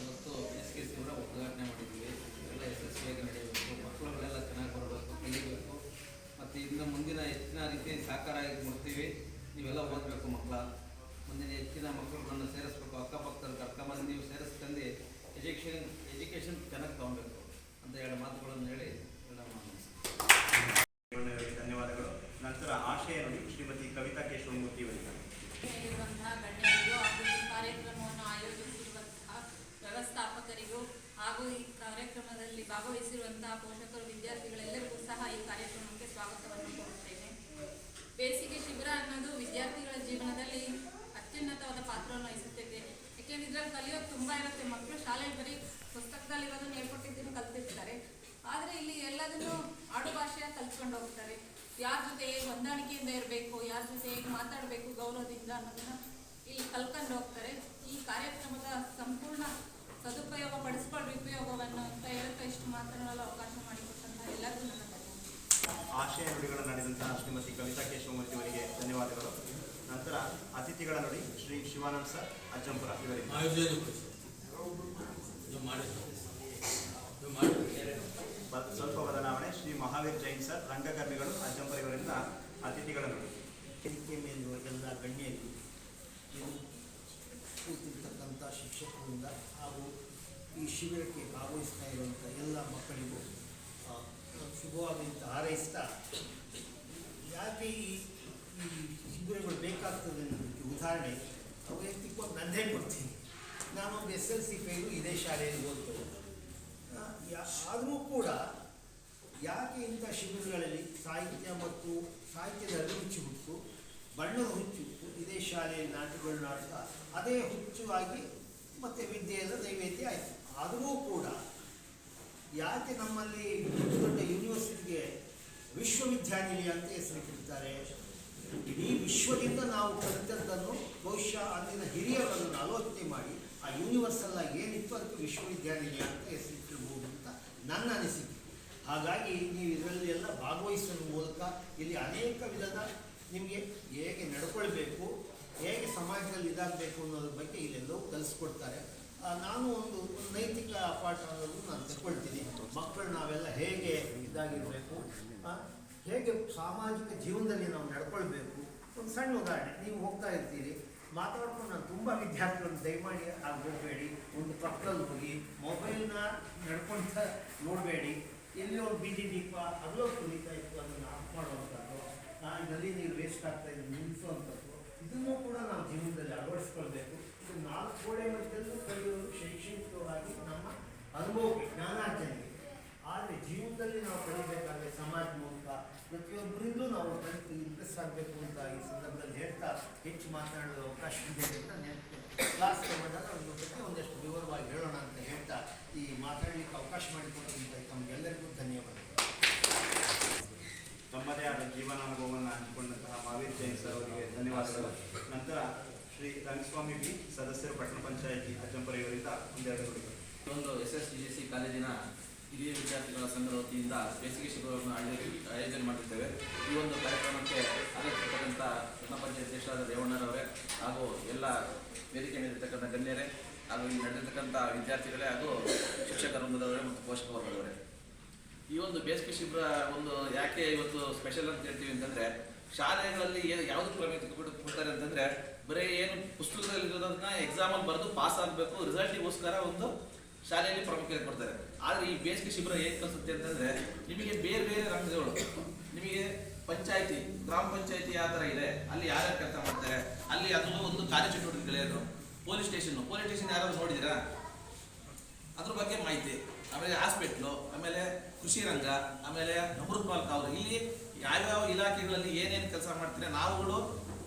ಇವತ್ತು SKC ಉದ್ಘಾಟನೆ ಮಾಡಿದ್ದೀವಿ. ಎಲ್ಲ ಯಶಸ್ವಿಯಾಗಿ ನಡೆಯಬೇಕು, ಮಕ್ಕಳುಗಳೆಲ್ಲ ಚೆನ್ನಾಗಿ ಬರಬೇಕು, ಕಲಿಬೇಕು, ಮತ್ತು ಇನ್ನು ಮುಂದಿನ ಹೆಚ್ಚಿನ ರೀತಿಯಲ್ಲಿ ಸಹಕಾರವಾಗಿ ಕೊಡ್ತೀವಿ. ನೀವೆಲ್ಲ ಓದಬೇಕು, ಮಕ್ಕಳ ಮುಂದಿನ ಹೆಚ್ಚಿನ ಮಕ್ಕಳುಗಳನ್ನು ಸೇರಿಸ್ಬೇಕು, ಅಕ್ಕಪಕ್ಕದಲ್ಲಿ ಕರ್ಕೊಂಬಂದು ನೀವು ಸೇರಿಸ್ಕೊಂಡು ಎಜುಕೇಷನ್ ಚೆನ್ನಾಗಿ ತಗೊಬೇಕು ಅಂತ 2 ಮಾತುಗಳನ್ನು ಹೇಳಿ ಧನ್ಯವಾದಗಳು. ನಂತರ ಆಶಯ ನುಡಿ ಶ್ರೀಮತಿ ಕವಿತಾ ಕೇಶವಮೂರ್ತಿ ಅವರಿಗೆ. ಕಾರ್ಯಕ್ರಮವನ್ನು ಆಯೋಜಿಸಿರುವಂತಹ ವ್ಯವಸ್ಥಾಪಕರಿಗೂ ಹಾಗೂ ಈ ಕಾರ್ಯಕ್ರಮದಲ್ಲಿ ಭಾಗವಹಿಸಿರುವಂತಹ ಪೋಷಕರು, ವಿದ್ಯಾರ್ಥಿಗಳೆಲ್ಲರಿಗೂ ಸಹ ಈ ಕಾರ್ಯಕ್ರಮಕ್ಕೆ ಸ್ವಾಗತವನ್ನು ಕೋರುತ್ತೇನೆ. ಬೇಸಿಗೆ ಶಿಬಿರ ಅನ್ನೋದು ವಿದ್ಯಾರ್ಥಿಗಳ ಜೀವನದಲ್ಲಿ ಅತ್ಯುನ್ನತವಾದ ಪಾತ್ರವನ್ನು ವಹಿಸುತ್ತಿದೆ. ಏಕೆಂದರೆ ಇದರಲ್ಲಿ ಕಲಿಯೋದು ತುಂಬ ಇರುತ್ತೆ. ಮಕ್ಕಳು ಶಾಲೆಯಲ್ಲಿ ಬರೀ ಪುಸ್ತಕದಲ್ಲಿರೋದನ್ನು ಹೇಳ್ಕೊಟ್ಟಿದ್ದನ್ನು ಕಲ್ತಿರ್ತಾರೆ, ಆದರೆ ಇಲ್ಲಿ ಎಲ್ಲದನ್ನು ಆಡು ಭಾಷೆಯ ಕಲ್ತ್ಕೊಂಡು ಹೋಗ್ತಾರೆ. ಯಾರ ಜೊತೆ ಹೇಗೆ ಹೊಂದಾಣಿಕೆಯಿಂದ ಇರಬೇಕು, ಯಾರ ಜೊತೆ ಹೇಗೆ ಮಾತಾಡಬೇಕು ಗೌರವದಿಂದ ಅನ್ನೋದನ್ನು ಇಲ್ಲಿ ಕಲ್ಕೊಂಡು ಹೋಗ್ತಾರೆ. ಈ ಕಾರ್ಯಕ್ರಮದ ಸಂಪೂರ್ಣ ಸದುಪಯೋಗ ಪಡಿಸ್ಕೊಳ್ಳಿ, ಉಪಯೋಗವನ್ನು ಅಂತ ಹೇಳ್ತಾ ಇಷ್ಟು ಮಾತನಾಡಲು ಅವಕಾಶ ಮಾಡಿಕೊಟ್ಟಂತಹ ಎಲ್ಲರಿಗೂ ನನ್ನ ಧನ್ಯವಾದ. ಆಶಯ ನುಡಿಗಳು ನಡೆದಂತಹ ಶ್ರೀಮತಿ ಕವಿತಾ ಕೇಶವಮೂರ್ತಿ ಅವರಿಗೆ ಧನ್ಯವಾದಗಳು. ನಂತರ ಅತಿಥಿಗಳ ನುಡಿ ಶ್ರೀ ಶಿವಾನಂದ ಸರ್ ಅಜ್ಜಂಪುರ ಇವರಿಗೆ. ಸ್ವಲ್ಪ ಬದಲಾವಣೆ. ಶ್ರೀ ಮಹಾವೀರ್ ಜೈನ್ ಸರ್ ರಂಗಕರ್ಮಿಗಳು ಅಜ್ಜಂಪುರ ಇವರಿಂದ ಅತಿಥಿಗಳ ನುಡಿ. ವೇದಿಕೆ ಮೇಲಿರುವ ಎಲ್ಲ ಗಣ್ಯರು, ಕೂತಿರ್ತಕ್ಕಂಥ ಶಿಕ್ಷಕರಿಂದ ಹಾಗೂ ಈ ಶಿಬಿರಕ್ಕೆ ಭಾಗವಹಿಸ್ತಾ ಇರುವಂಥ ಎಲ್ಲ ಮಕ್ಕಳಿಗೂ ಶುಭವಾಗಿ ಹಾರೈಸ್ತಾ, ಯಾಕೆ ಈ ಶಿಬಿರಗಳು ಬೇಕಾಗ್ತದೆ ಅನ್ನೋದಕ್ಕೆ ಉದಾಹರಣೆ ವೈಯಕ್ತಿಕವಾಗಿ ನಂದೇ ಕೊಡ್ತೀನಿ. ನಾನೊಬ್ಬ SLC ಫೇಲು ಇದೇ ಶಾಲೆಯಲ್ಲಿ ಓದ್ತೇವೆ. ಆದರೂ ಕೂಡ ಯಾಕೆ ಇಂಥ ಶಿಬಿರಗಳಲ್ಲಿ ಸಾಹಿತ್ಯ ಮತ್ತು ಸಾಹಿತ್ಯದ ಅಭಿರುಚಿ ಹುಟ್ಟು, ಬಣ್ಣದ ಹುಚ್ಚು ಇದೇ ಶಾಲೆಯಲ್ಲಿ ನಾಟಕಗಳು ನಾಡ್ತಾ ಅದೇ ಹುಚ್ಚುವಾಗಿ ಮತ್ತು ವಿದ್ಯೆಯೆಲ್ಲ ನೈವೇದ್ಯ ಆಯಿತು. ಆದರೂ ಕೂಡ ಯಾಕೆ ನಮ್ಮಲ್ಲಿ ದೊಡ್ಡ ಯೂನಿವರ್ಸಿಟಿಗೆ ವಿಶ್ವವಿದ್ಯಾನಿಲಯ ಅಂತ ಹೆಸರಿಟ್ಟಿರ್ತಾರೆ? ಇಡೀ ವಿಶ್ವದಿಂದ ನಾವು ಕಲಿತದ್ದನ್ನು ಬಹುಶಃ ಅಂದಿನ ಹಿರಿಯರನ್ನು ಆಲೋಚನೆ ಮಾಡಿ ಆ ಯೂನಿವರ್ಸಲ್ ಆಗಿ ಏನಿತ್ತು ಅದಕ್ಕೆ ವಿಶ್ವವಿದ್ಯಾನಿಲಯ ಅಂತ ಹೆಸರಿಟ್ಟಿರ್ಬೋದು ಅಂತ ನನ್ನ ಅನಿಸಿಕೆ. ಹಾಗಾಗಿ ನೀವು ಇದರಲ್ಲಿ ಎಲ್ಲ ಭಾಗವಹಿಸುವ ಮೂಲಕ ಇಲ್ಲಿ ಅನೇಕ ವಿಧದ ನಿಮಗೆ ಹೇಗೆ ನಡ್ಕೊಳ್ಬೇಕು, ಹೇಗೆ ಸಮಾಜದಲ್ಲಿ ಇದಾಗಬೇಕು ಅನ್ನೋದ್ರ ಬಗ್ಗೆ ಇಲ್ಲೆಲ್ಲವೂ ಕಲಿಸ್ಕೊಡ್ತಾರೆ. ನಾನು ಒಂದು ನೈತಿಕ ಪಾಠ ಅನ್ನೋದು ನಾನು ತಗೊಳ್ತೀನಿ. ಮಕ್ಕಳು ನಾವೆಲ್ಲ ಹೇಗೆ ಇದಾಗಿರಬೇಕು, ಹೇಗೆ ಸಾಮಾಜಿಕ ಜೀವನದಲ್ಲಿ ನಾವು ನಡ್ಕೊಳ್ಬೇಕು. ಒಂದು ಸಣ್ಣ ಉದಾಹರಣೆ, ನೀವು ಹೋಗ್ತಾ ಇರ್ತೀರಿ, ಮಾತಾಡ್ಕೊಂಡು ನಾನು ತುಂಬ ವಿದ್ಯಾರ್ಥಿಗಳನ್ನು ದಯಮಾಡಿ ಆಗಿ ಹೋಗಬೇಡಿ, ಒಂದು ಪಕ್ಕದಲ್ಲಿ ಹೋಗಿ ಮೊಬೈಲ್ನ ನಡ್ಕೊಳ್ತಾ ನೋಡಬೇಡಿ. ಎಲ್ಲಿ ಒಂದು ಬೀದಿ ದೀಪ ಅಲ್ಲೋ ಕುಳಿತಾ ಇತ್ತು ಅದನ್ನು ಆಫ್ ಮಾಡುವಂಥದ್ದು, ನಲ್ಲಿ ನೀರು ವೇಸ್ಟ್ ಆಗ್ತಾ ಇದೆ ನಿಲ್ಲಿಸುವಂಥದ್ದು, ಇದನ್ನು ಕೂಡ ನಾವು ಜೀವನದಲ್ಲಿ ಅಳವಡಿಸ್ಕೊಳ್ಬೇಕು. ಇಷ್ಟು 4 ಗೋಡೆ ಮಧ್ಯದಲ್ಲೂ ಕಲಿಯೋದು ಶೈಕ್ಷಣಿಕವಾಗಿ ನಮ್ಮ ಅನುಭವಕ್ಕೆ ಜ್ಞಾನಾರ್ಜನೆಗೆ. ಆದರೆ ಜೀವನದಲ್ಲಿ ನಾವು ಕಲಿಬೇಕಾದ್ರೆ ಸಮಾಜ ಮೂಲಕ ಪ್ರತಿಯೊಬ್ಬರಿಂದಲೂ ನಾವು ಕಲಿತು ಇಂಪ್ರೆಸ್ ಆಗಬೇಕು ಅಂತ ಈ ಸಂದರ್ಭದಲ್ಲಿ ಹೇಳ್ತಾ ಹೆಚ್ಚು ಮಾತನಾಡಲು ಅವಕಾಶ ಇದೆ ಅಂತ ಕ್ಲಾಸ್ ತಗೊಂಡಾಗ ಒಂದು ಬಗ್ಗೆ ಒಂದಷ್ಟು ವಿವರವಾಗಿ ಹೇಳೋಣ ಅಂತ ಹೇಳ್ತಾ ಈ ಮಾತಾಡಲಿಕ್ಕೆ ಅವಕಾಶ ಮಾಡಿಕೊಟ್ಟಂತ ತಮಗೆಲ್ಲರಿಗೂ ಧನ್ಯವಾದಗಳು. ತಮ್ಮದೇ ಆದ ಜೀವನಾನುಭವವನ್ನು ಹಂಚಿಕೊಂಡಂತಹ ಮಹಾವೀರ್ ಜೈನ್ ಸರ್ ಅವರಿಗೆ ಧನ್ಯವಾದಗಳು. ನಂತರ ಶ್ರೀ ರಂಗಸ್ವಾಮಿ ಬಿ ಸದಸ್ಯರು ಪಟ್ಟಣ ಪಂಚಾಯಿತಿ ಅಜ್ಜಂಪುರ ಇವರಿಂದ ಒಂದೆರಡು ನುಡಿಗಳು. ಈ ಒಂದು SSDGC ಕಾಲೇಜಿನ ಹಿರಿಯ ವಿದ್ಯಾರ್ಥಿಗಳ ಸಂಘದ ವತಿಯಿಂದ ಬೇಸಿಗೆ ಶಿಬಿರವನ್ನು ಆಯೋಜನೆ ಮಾಡಿರ್ತೇವೆ. ಈ ಒಂದು ಕಾರ್ಯಕ್ರಮಕ್ಕೆ ಆಗಮಿಸಿರ್ತಕ್ಕಂಥ ಪಟ್ಟಣ ಪಂಚಾಯತ್ ಅಧ್ಯಕ್ಷರಾದ ರೇವಣ್ಣರವರೇ ಹಾಗೂ ಎಲ್ಲ ವೇದಿಕೆ ಮೇಲಿರ್ತಕ್ಕಂಥ ಗಣ್ಯರೇ ಹಾಗೂ ಇಲ್ಲಿ ನಡೆದಿರ್ತಕ್ಕಂಥ ವಿದ್ಯಾರ್ಥಿಗಳೇ ಹಾಗೂ ಶಿಕ್ಷಕ ವೃಂದದವರೇ ಮತ್ತು ಪೋಷಕ ವರ್ಗದವರೇ, ಈ ಒಂದು ಬೇಸಿಗೆ ಶಿಬಿರ ಒಂದು ಯಾಕೆ ಇವತ್ತು ಸ್ಪೆಷಲ್ ಅಂತ ಹೇಳ್ತೀವಿ ಅಂತಂದರೆ, ಶಾಲೆಗಳಲ್ಲಿ ಯಾವುದು ಪ್ರಮೇಯ ಕೊಡ್ತಾರೆ ಅಂತಂದರೆ ಬರೀ ಏನು ಪುಸ್ತಕದಲ್ಲಿರೋದನ್ನ ಎಕ್ಸಾಮಲ್ಲಿ ಬರೆದು ಪಾಸ್ ಆಗಬೇಕು, ರಿಸಲ್ಟಿಗೋಸ್ಕರ ಒಂದು ಶಾಲೆಯಲ್ಲಿ ಪ್ರಾಮುಖ್ಯತೆ ಕೊಡ್ತಾರೆ. ಆದರೆ ಈ ಬೇಸಿಗೆ ಶಿಬಿರ ಹೇಗೆ ಕಲಿಸುತ್ತೆ ಅಂತಂದರೆ, ನಿಮಗೆ ಬೇರೆ ಬೇರೆ ರಂಗಗಳು, ನಿಮಗೆ ಪಂಚಾಯಿತಿ ಗ್ರಾಮ ಪಂಚಾಯಿತಿ ಯಾವ ಥರ ಇದೆ, ಅಲ್ಲಿ ಯಾರ್ಯಾರು ಕೆಲಸ ಮಾಡ್ತಾರೆ, ಅಲ್ಲಿ ಅದು ಒಂದು ಕಾರ್ಯಚಟುವಟಿಕೆಗಳೇನು, ಪೊಲೀಸ್ ಸ್ಟೇಷನ್ ಯಾರಾದ್ರು ನೋಡಿದ್ದೀರಾ, ಅದ್ರ ಬಗ್ಗೆ ಮಾಹಿತಿ, ಆಮೇಲೆ ಹಾಸ್ಪಿಟ್ಲು, ಆಮೇಲೆ ಕೃಷಿ ರಂಗ, ಆಮೇಲೆ ಅಮೃತ್ ಪಾಲ್ಕ ಅವರು, ಇಲ್ಲಿ ಯಾವ್ಯಾವ ಇಲಾಖೆಗಳಲ್ಲಿ ಏನೇನು ಕೆಲಸ ಮಾಡ್ತಾರೆ, ನಾವುಗಳು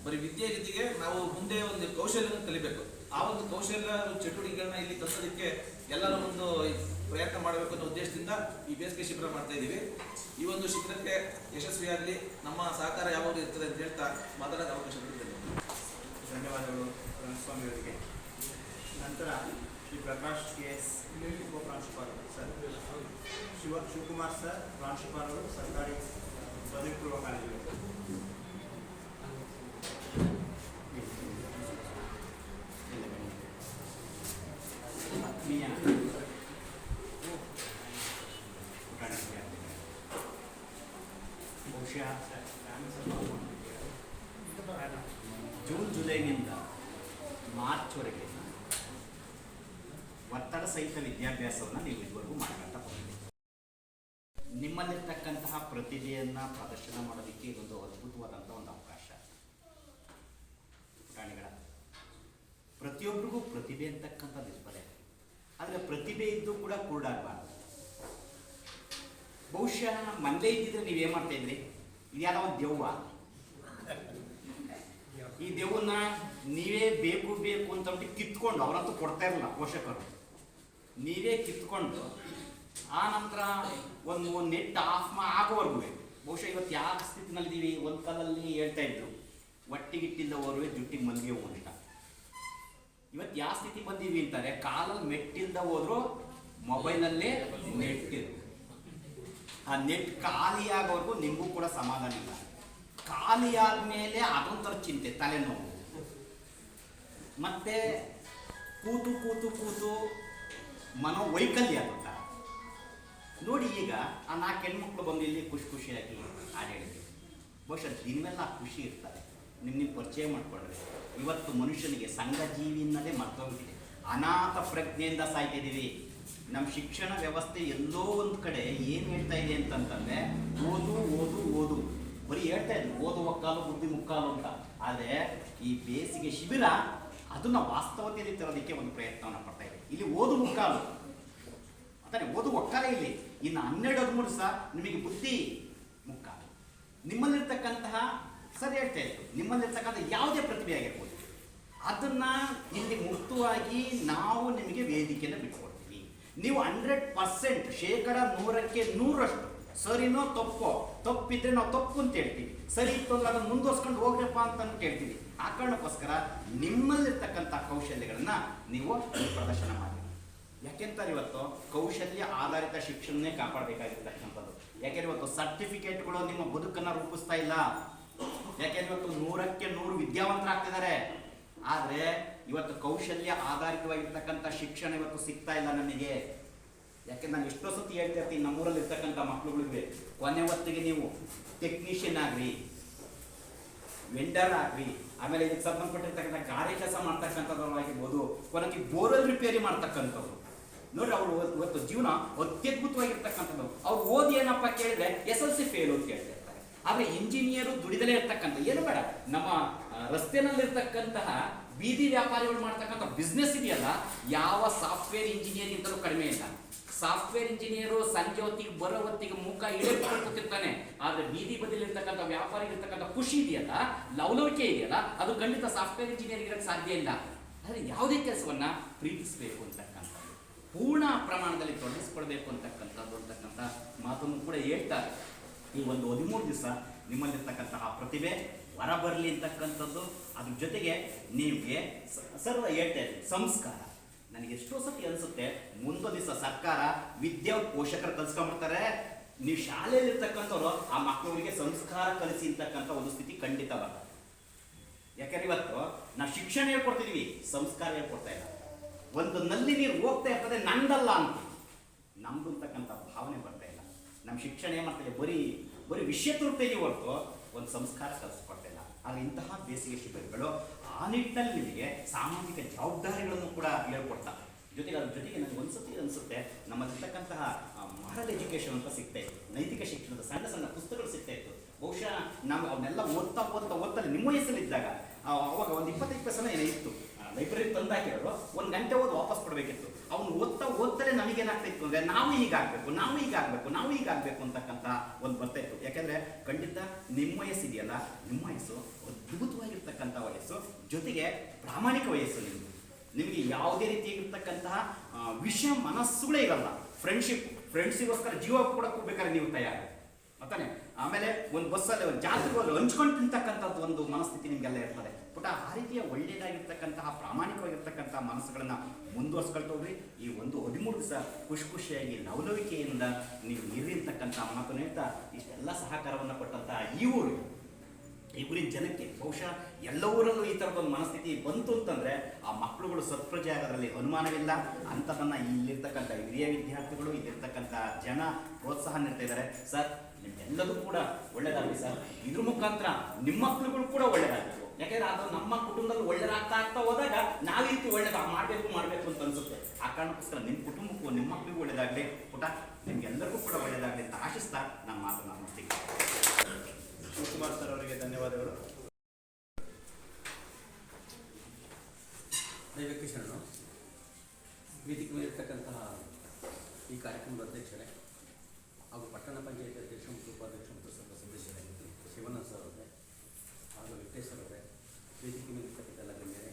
ಬರೀ ವಿದ್ಯೆ ಜೊತೆಗೆ ನಾವು ಮುಂದೆ ಒಂದು ಕೌಶಲ್ಯವನ್ನು ಕಲಿಬೇಕು. ಆ ಒಂದು ಕೌಶಲ್ಯ ಚಟುವಟಿಕೆಗಳನ್ನ ಇಲ್ಲಿ ಕಲಿಸೋದಕ್ಕೆ ಎಲ್ಲರೂ ಒಂದು ಪ್ರಯತ್ನ ಮಾಡಬೇಕು ಅನ್ನೋ ಉದ್ದೇಶದಿಂದ ಈ ಬೇಸಿಗೆ ಶಿಬಿರ ಮಾಡ್ತಾ ಇದ್ದೀವಿ. ಈ ಒಂದು ಶಿಬಿರಕ್ಕೆ ಯಶಸ್ವಿಯಾಗಲಿ, ನಮ್ಮ ಸಹಕಾರ ಯಾವಾಗ ಇರ್ತದೆ ಅಂತ ಹೇಳ್ತಾ ಮಾತಾಡೋಕೆ ಅವಕಾಶ ನೀಡಿದ್ದೇನೆ. ಧನ್ಯವಾದಗಳು ರಂಗಸ್ವಾಮಿ ಅವರಿಗೆ. ನಂತರ ಶ್ರೀ ಪ್ರಕಾಶ್ KS ಉಪಪ್ರಾಂಶುಪಾಲರು ಸರ್, ಶಿವಕುಮಾರ್ ಸರ್ ಪ್ರಾಂಶುಪಾಲರು ಸರ್ಕಾರಿ ಪದವಿ ಪೂರ್ವ ಕಾಲೇಜು. ಆತ್ಮೀಯ ಬಹುಶಃ ಜೂನ್ ಜುಲೈನಿಂದ ಮಾರ್ಚ್ವರೆಗೆ ಒತ್ತಡ ಸಹಿತ ವಿದ್ಯಾಭ್ಯಾಸವನ್ನು ನೀವು ಇದುವರೆಗೂ ಮಾಡ್ಕೊಳ್ತಾ ಹೋಗಿದ್ದೀರಿ. ನಿಮ್ಮಲ್ಲಿರ್ತಕ್ಕಂತಹ ಪ್ರತಿಭೆಯನ್ನು ಪ್ರದರ್ಶನ ಮಾಡೋದಕ್ಕೆ ಇದೊಂದು ಅದ್ಭುತವಾದಂಥ ಒಂದು ಅವಕಾಶ. ಪ್ರಾಣಿಗಳ ಪ್ರತಿಯೊಬ್ಬರಿಗೂ ಪ್ರತಿಭೆ ಅಂತಕ್ಕಂಥದ್ದು ಇರ್ತದೆ. ಆದರೆ ಪ್ರತಿಭೆ ಇದ್ದು ಕೂಡ ಕುರುಡಾಗಬಾರ್ದು. ಬಹುಶಃ ಮಂದೇ ಇದ್ದಿದ್ರೆ ನೀವೇನು ಮಾಡ್ತಾ ಇದ್ರಿ? ಇದು ಯಾರೋ ಒಂದು ದೆವ್ವ. ಈ ದೆವ್ವನ್ನ ನೀವೇ ಬೇಕು ಬೇಕು ಅಂತ ಕಿತ್ಕೊಂಡು, ಅವರಂತೂ ಕೊಡ್ತಾ ಇರಲಿಲ್ಲ ಪೋಷಕರು, ನೀವೇ ಕಿತ್ಕೊಂಡು ಆ ನಂತರ ಒಂದು ನೆಟ್ ಆಫ್ ಆಗೋವರೆಗೂ ಬಹುಶಃ ಇವತ್ತು ಯಾವ ಸ್ಥಿತಿನಲ್ಲಿದ್ದೀವಿ? ಒಂದು ಕಾಲಲ್ಲಿ ಹೇಳ್ತಾ ಇದ್ರು ಒಟ್ಟಿಗಿಟ್ಟಿಲ್ಲ ಓರ್ವೆ ಜುಟ್ಟಿಗೆ ಮಲ್ಲಿಗೆ ಹೂ ಅಂತ. ಇವತ್ತು ಯಾವ ಸ್ಥಿತಿ ಬಂದೀವಿ ಅಂತಾರೆ, ಕಾಲಲ್ಲಿ ಮೆಟ್ಟಿಲ್ದ ಹೋದ್ರು ಮೊಬೈಲಲ್ಲೇ ನೆಟ್ ಇರು. ಆ ನೆಟ್ ಖಾಲಿ ಆಗೋವರೆಗೂ ನಿಮಗೂ ಕೂಡ ಸಮಾಧಾನ ಇಲ್ಲ. ಖಾಲಿ ಆದಮೇಲೆ ಅದೊಂಥರ ಚಿಂತೆ, ತಲೆನೋವು, ಮತ್ತೆ ಕೂತು ಕೂತು ಕೂತು ಮನೋವೈಕಲ್ಯ ಅಂತ ನೋಡಿ. ಈಗ ಆ 4 ಹೆಣ್ಮಕ್ಳು ಬಂದು ಇಲ್ಲಿ ಖುಷಿಯಾಗಿ ಹಾಡೇಳಿದ್ವಿ. ಬಹುಶಃ ದಿನವೆಲ್ಲ ಖುಷಿ ಇರ್ತಾರೆ. ನಿಮ್ಮ ಪರಿಚಯ ಮಾಡಿಕೊಂಡ್ರೆ ಇವತ್ತು ಮನುಷ್ಯನಿಗೆ ಸಂಘ ಜೀವಿ ಅನ್ನೋದೇ ಮರ್ತೋಗ್ಬಿಟ್ಟಿದೆ. ಅನಾಥ ಪ್ರಜ್ಞೆಯಿಂದ ಸಾಯ್ತಿದ್ದೀವಿ. ನಮ್ಮ ಶಿಕ್ಷಣ ವ್ಯವಸ್ಥೆ ಎಲ್ಲೋ ಒಂದು ಕಡೆ ಏನು ಹೇಳ್ತಾ ಇದೆ ಅಂತಂತಂದರೆ, ಓದು ಓದು ಓದು ಬರೀ ಹೇಳ್ತಾ ಇದ್ವಿ, ಓದು ಒಕ್ಕಾಲು ಬುದ್ಧಿ ಮುಕ್ಕಾಲು ಅಂತ. ಆದರೆ ಈ ಬೇಸಿಗೆ ಶಿಬಿರ ಅದನ್ನು ವಾಸ್ತವತೆಯಲ್ಲಿ ತರೋದಕ್ಕೆ ಒಂದು ಪ್ರಯತ್ನವನ್ನು ಪಡ್ತಾ ಇದೆ. ಇಲ್ಲಿ ಓದು ಮುಕ್ಕಾಲು ಅಂತಾನೆ, ಓದು ಒಕ್ಕಾಲೇ ಇಲ್ಲಿ. ಇನ್ನು 12-13 ಸಹ ನಿಮಗೆ ಬುದ್ಧಿ ಮುಕ್ಕಾಲು. ನಿಮ್ಮಲ್ಲಿರ್ತಕ್ಕಂತಹ ಸರಿ ಹೇಳ್ತಾ ಇತ್ತು, ನಿಮ್ಮಲ್ಲಿರ್ತಕ್ಕಂಥ ಯಾವುದೇ ಪ್ರತಿಭೆ ಆಗಿರ್ಬೋದು, ಅದನ್ನು ಇಲ್ಲಿ ಮುಕ್ತವಾಗಿ ನಾವು ನಿಮಗೆ ವೇದಿಕೆಯನ್ನು ಬಿಟ್ಕೊಡ್ತೀವಿ. ನೀವು 100% 100ಕ್ಕೆ 100ರಷ್ಟು ಸರಿನೋ ತಪ್ಪೋ, ತಪ್ಪಿದ್ರೆ ನಾವು ತಪ್ಪು ಅಂತ ಹೇಳ್ತೀವಿ, ಸರಿ ಇತ್ತು ಅಂದ್ರೆ ಅದನ್ನು ಮುಂದುವರ್ಸ್ಕೊಂಡು ಹೋಗ್ರಪ್ಪ ಅಂತ ಕೇಳ್ತೀವಿ. ಆ ಕಾರಣಕ್ಕೋಸ್ಕರ ನಿಮ್ಮಲ್ಲಿರ್ತಕ್ಕಂಥ ಕೌಶಲ್ಯಗಳನ್ನು ನೀವು ಪ್ರದರ್ಶನ ಮಾಡಿ. ಯಾಕೆಂತಾರೆ ಇವತ್ತು ಕೌಶಲ್ಯ ಆಧಾರಿತ ಶಿಕ್ಷಣನೇ ಕಾಪಾಡಬೇಕಾಗಿರ್ತಕ್ಕಂಥದ್ದು. ಯಾಕೆಂದ್ರೆ ಇವತ್ತು ಸರ್ಟಿಫಿಕೇಟ್ಗಳು ನಿಮ್ಮ ಬದುಕನ್ನು ರೂಪಿಸ್ತಾ ಇಲ್ಲ. ಯಾಕೆಂದ್ರೆ ಇವತ್ತು 100ಕ್ಕೆ 100 ವಿದ್ಯಾವಂತರಾಗ್ತಿದ್ದಾರೆ. ಆದರೆ ಇವತ್ತು ಕೌಶಲ್ಯ ಆಧಾರಿತವಾಗಿರ್ತಕ್ಕಂಥ ಶಿಕ್ಷಣ ಇವತ್ತು ಸಿಗ್ತಾ ಇಲ್ಲ ನಮಗೆ. ಯಾಕೆಂದ್ರೆ ನಾನು ಎಷ್ಟೋ ಸತಿ ಹೇಳ್ತಾ ಇರ್ತೀನಿ, ನಮ್ಮೂರಲ್ಲಿ ಇರ್ತಕ್ಕಂಥ ಮಕ್ಕಳುಗಳಿಗೆ ಕೊನೆ ಹೊತ್ತಿಗೆ ನೀವು ಟೆಕ್ನಿಷಿಯನ್ ಆಗ್ರಿ, ವೆಂಡರ್ ಆಗ್ರಿ, ಆಮೇಲೆ ಇದಕ್ಕೆ ಸಂಬಂಧಪಟ್ಟಿರ್ತಕ್ಕಂಥ ಗಾರೆ ಕೆಲಸ ಮಾಡ್ತಕ್ಕಂಥದ್ದು ಆಗಿರ್ಬೋದು, ಕೊನೆಗೆ ಬೋರ್ವೆಲ್ ರಿಪೇರಿ ಮಾಡ್ತಕ್ಕಂಥವ್ರು ನೋಡ್ರಿ, ಅವರು ಇವತ್ತು ಜೀವನ ಅತ್ಯದ್ಭುತವಾಗಿರ್ತಕ್ಕಂಥದ್ದು. ಅವ್ರು ಓದಿ ಏನಪ್ಪ ಕೇಳಿದ್ರೆ SLC ಫೇಲ್ ಅಂತ ಹೇಳ್ತಾ ಇರ್ತಾರೆ. ಆದರೆ ಇಂಜಿನಿಯರು ದುಡಿದಲೇ ಇರ್ತಕ್ಕಂಥ ಏನು ಬೇಡ, ನಮ್ಮ ರಸ್ತೆನಲ್ಲಿರ್ತಕ್ಕಂತಹ ಬೀದಿ ವ್ಯಾಪಾರಿಗಳು ಮಾಡ್ತಕ್ಕಂಥ ಬಿಸ್ನೆಸ್ ಇದೆಯಲ್ಲ, ಯಾವ ಸಾಫ್ಟ್ವೇರ್ ಇಂಜಿನಿಯರಿಂಗಿಂತಲೂ ಕಡಿಮೆ ಇಲ್ಲ. ಸಾಫ್ಟ್ವೇರ್ ಇಂಜಿನಿಯರು ಸಂಜೆ ಹೊತ್ತಿಗೆ ಬರೋ ಹೊತ್ತಿಗೆ ಮುಖ ಇಳಿದುಕೊಳ್ತಿರ್ತಾನೆ, ಆದ್ರೆ ಬೀದಿ ಬದಿಲಿರ್ತಕ್ಕಂಥ ವ್ಯಾಪಾರಿಗಿರ್ತಕ್ಕಂಥ ಖುಷಿ ಇದೆಯಲ್ಲ, ಲವಲವಿಕೆ ಇದೆಯಲ್ಲ, ಅದು ಖಂಡಿತ ಸಾಫ್ಟ್ವೇರ್ ಇಂಜಿನಿಯರ್ ಇರಕ್ಕೆ ಸಾಧ್ಯ ಇಲ್ಲ. ಆದರೆ ಯಾವುದೇ ಕೆಲಸವನ್ನ ಪ್ರೀತಿಸಬೇಕು ಅಂತಕ್ಕಂಥದ್ದು, ಪೂರ್ಣ ಪ್ರಮಾಣದಲ್ಲಿ ತೊಡಗಿಸ್ಕೊಳ್ಬೇಕು ಅಂತಕ್ಕಂಥ ಮಾತನ್ನು ಕೂಡ ಹೇಳ್ತಾರೆ. ಈ ಒಂದು 13 ದಿವಸ ನಿಮ್ಮಲ್ಲಿರ್ತಕ್ಕಂತಹ ಪ್ರತಿಭೆ ಹೊರಬರಲಿ ಅಂತಕ್ಕಂಥದ್ದು, ಅದ್ರ ಜೊತೆಗೆ ನಿಮಗೆ ಸರ್ವ ಹೇಳ್ತಾ ಇದ್ದೀನಿ ಸಂಸ್ಕಾರ. ನನಗೆ ಎಷ್ಟೋ ಸತಿ ಅನಿಸುತ್ತೆ, ಮುಂದೊಂದು ದಿವಸ ಸರ್ಕಾರ ವಿದ್ಯೆ ಪೋಷಕರು ಕಲಿಸ್ಕೊಂಡ್ಬಿಡ್ತಾರೆ, ನೀವು ಶಾಲೆಯಲ್ಲಿರ್ತಕ್ಕಂಥವ್ರು ಆ ಮಕ್ಕಳಿಗೆ ಸಂಸ್ಕಾರ ಕಲಿಸಿ ಅಂತಕ್ಕಂಥ ಒಂದು ಸ್ಥಿತಿ ಖಂಡಿತ ಬರ್ತದೆ. ಯಾಕಂದ್ರೆ ಇವತ್ತು ನಾವು ಶಿಕ್ಷಣ ಹೇಳ್ಕೊಡ್ತಿದೀವಿ, ಸಂಸ್ಕಾರ ಹೇಳ್ಕೊಡ್ತಾ ಇಲ್ಲ. ಒಂದು ನಲ್ಲಿ ನೀರು ಹೋಗ್ತಾ ಇರ್ತದೆ, ನಂದಲ್ಲ ಅಂತ ನಮ್ದು ಅಂತಕ್ಕಂಥ ಭಾವನೆ ಬರ್ತಾ ಇಲ್ಲ. ನಮ್ಮ ಶಿಕ್ಷಣ ಏನ್ ಮಾಡ್ತಿದೆ, ಬರೀ ವಿಷಯ ತಲುಪ್ತೇವೆ ಹೊರತು ಒಂದು ಸಂಸ್ಕಾರ ಕಲಿಸ್ಕೊಡ್ತಾ ಇಲ್ಲ. ಆದರೆ ಇಂತಹ ಬೇಸಿಗೆ ಶಿಬಿರಗಳು ಆ ನಿಟ್ಟಿನಲ್ಲಿ ನಿಮಗೆ ಸಾಮಾಜಿಕ ಜವಾಬ್ದಾರಿಗಳನ್ನು ಕೂಡ ಹೇಳ್ಕೊಡ್ತಾರೆ. ಜೊತೆಗೆ ಅದ್ರ ಜೊತೆಗೆ ನನಗೆ ಒಂದ್ಸತಿ ಅನಿಸುತ್ತೆ, ನಮ್ಮಲ್ಲಿರ್ತಕ್ಕಂತಹ ಮಾರಲ್ ಎಜುಕೇಶನ್ ಅಂತ ಸಿಗ್ತಾ ಇತ್ತು, ನೈತಿಕ ಶಿಕ್ಷಣದ ಸಣ್ಣ ಸಣ್ಣ ಪುಸ್ತಕಗಳು ಸಿಗ್ತಾ ಇತ್ತು. ಬಹುಶಃ ನಾವು ಅವನ್ನೆಲ್ಲ ಓದ್ತಾ ನಿಮ್ಮ ವಯಸ್ಸಲ್ಲಿದ್ದಾಗ ಅವಾಗ ಒಂದು 20 ಪೈಸೆ ಏನೋ ಇತ್ತು, ಲೈಬ್ರರಿ ತಂದಾಕಿರೋರು 1 ಗಂಟೆ ಓದಿ ವಾಪಸ್ ಕೊಡಬೇಕಿತ್ತು. ಅವನು ಓದ್ತಲೇ ನಮಗೇನಾಗ್ತಾ ಇತ್ತು ಅಂದರೆ ನಾವು ಹೀಗಾಗಬೇಕು ಅಂತಕ್ಕಂಥ ಒಂದು ಬರ್ತಾ ಇತ್ತು. ಯಾಕೆಂದರೆ ಖಂಡಿತ ನಿಮ್ಮ ವಯಸ್ಸು ಇದೆಯಲ್ಲ, ನಿಮ್ಮ ವಯಸ್ಸು ಅದ್ಭುತವಾಗಿರ್ತಕ್ಕಂಥ ವಯಸ್ಸು, ಜೊತೆಗೆ ಪ್ರಾಮಾಣಿಕ ವಯಸ್ಸು. ನಿಮಗೆ ಯಾವುದೇ ರೀತಿಯಾಗಿರ್ತಕ್ಕಂತಹ ವಿಷಯ ಮನಸ್ಸುಗಳೇ ಇರಲ್ಲ. ಫ್ರೆಂಡ್ಸಿಗೋಸ್ಕರ ಜೀವ ಕೂಡ ಬೇಕಾದ್ರೆ ನೀವು ತಯಾರು ಮತ್ತಾನೆ. ಆಮೇಲೆ ಒಂದು ಬಸ್ಸಲ್ಲಿ ಒಂದು ಜಾತ್ರೆಗೆ ಹಂಚ್ಕೊಂಡು ತಿಂತಕ್ಕಂಥದ್ದು ಒಂದು ಮನಸ್ಥಿತಿ ನಿಮಗೆಲ್ಲ ಇರ್ತದೆ. ಪುಟ ಆ ರೀತಿಯ ಒಳ್ಳೆಯದಾಗಿರ್ತಕ್ಕಂತಹ ಪ್ರಾಮಾಣಿಕವಾಗಿರ್ತಕ್ಕಂತಹ ಮನಸ್ಸುಗಳನ್ನ ಮುಂದುವರ್ಸ್ಕೊಳ್ತೋಗ್ರಿ. ಈ ಒಂದು 13 ದಿವಸ ಖುಷಿಯಾಗಿ ಲವಲವಿಕೆಯಿಂದ ನೀವು ಇರಿರ್ತಕ್ಕಂಥ ಮಾತನ್ನು ಹೇಳ್ತಾ ಇಷ್ಟೆಲ್ಲ ಸಹಕಾರವನ್ನು ಕೊಟ್ಟಂತಹ ಈ ಊರಿನ ಜನಕ್ಕೆ ಬಹುಶಃ ಎಲ್ಲ ಊರಲ್ಲೂ ಈ ಥರದೊಂದು ಮನಸ್ಥಿತಿ ಬಂತು ಅಂತಂದರೆ ಆ ಮಕ್ಕಳುಗಳು ಸತ್ಪ್ರಜೆ ಆಗೋದ್ರಲ್ಲಿ ಅನುಮಾನವಿಲ್ಲ. ಅಂಥದನ್ನು ಇಲ್ಲಿರ್ತಕ್ಕಂಥ ಹಿರಿಯ ವಿದ್ಯಾರ್ಥಿಗಳು, ಇಲ್ಲಿರ್ತಕ್ಕಂಥ ಜನ ಪ್ರೋತ್ಸಾಹ ನೀಡ್ತಾ ಇದ್ದಾರೆ. ಸರ್ ನಿಮ್ಗೆಲ್ಲದೂ ಕೂಡ ಒಳ್ಳೇದಾಗಲಿ ಸರ್. ಇದ್ರ ಮುಖಾಂತರ ನಿಮ್ಮ ಮಕ್ಕಳುಗಳು ಕೂಡ ಒಳ್ಳೇದಾಗಬೇಕು. ಯಾಕೆಂದ್ರೆ ಅದು ನಮ್ಮ ಕುಟುಂಬದಲ್ಲಿ ಒಳ್ಳೇದಾಗ್ತಾ ಹೋದಾಗ ನಾವು ಈ ರೀತಿ ಮಾಡಬೇಕು ಅಂತ ಅನ್ಸುತ್ತೆ. ಆ ಕಾರಣಕ್ಕೋಸ್ಕರ ನಿಮ್ಮ ಕುಟುಂಬಕ್ಕೂ ನಿಮ್ಮ ಮಕ್ಕಳಿಗೂ ಒಳ್ಳೇದಾಗಲಿ ಪುಟ, ನಿಮ್ಗೆಲ್ಲರಿಗೂ ಕೂಡ ಒಳ್ಳೇದಾಗಲಿ ಅಂತ ಆಶಿಸ್ತಾ ನಮ್ಮ ಮಾತನ್ನು ಮುಗಿಸ್ತೀವಿ. ಶಿವಕುಮಾರ್ ಸರ್ ಅವರಿಗೆ ಧನ್ಯವಾದಗಳು. ದೈವಕ್ಕೆ ಶರಣು. ವೇದಿಕೆ ಮೇಲಿರ್ತಕ್ಕಂತಹ ಈ ಕಾರ್ಯಕ್ರಮದ ಅಧ್ಯಕ್ಷರೇ ಹಾಗೂ ಪಟ್ಟಣ ಪಂಚಾಯತ್ ಅಧ್ಯಕ್ಷ ಮತ್ತು ಉಪಾಧ್ಯಕ್ಷ ಮತ್ತು ಸರ್ವ ಸದಸ್ಯರಾಗಿದ್ದು ಶಿವಣ್ಣ ಸರ್ ಅವರೇ ಹಾಗೂ ವೆಂಕಟೇಶ್ವರ ಅವರೇ, ವೇದಿಕೆ ಮೇಲಿರ್ತಕ್ಕಂಥ ಎಲ್ಲ ಗಣ್ಯರೇ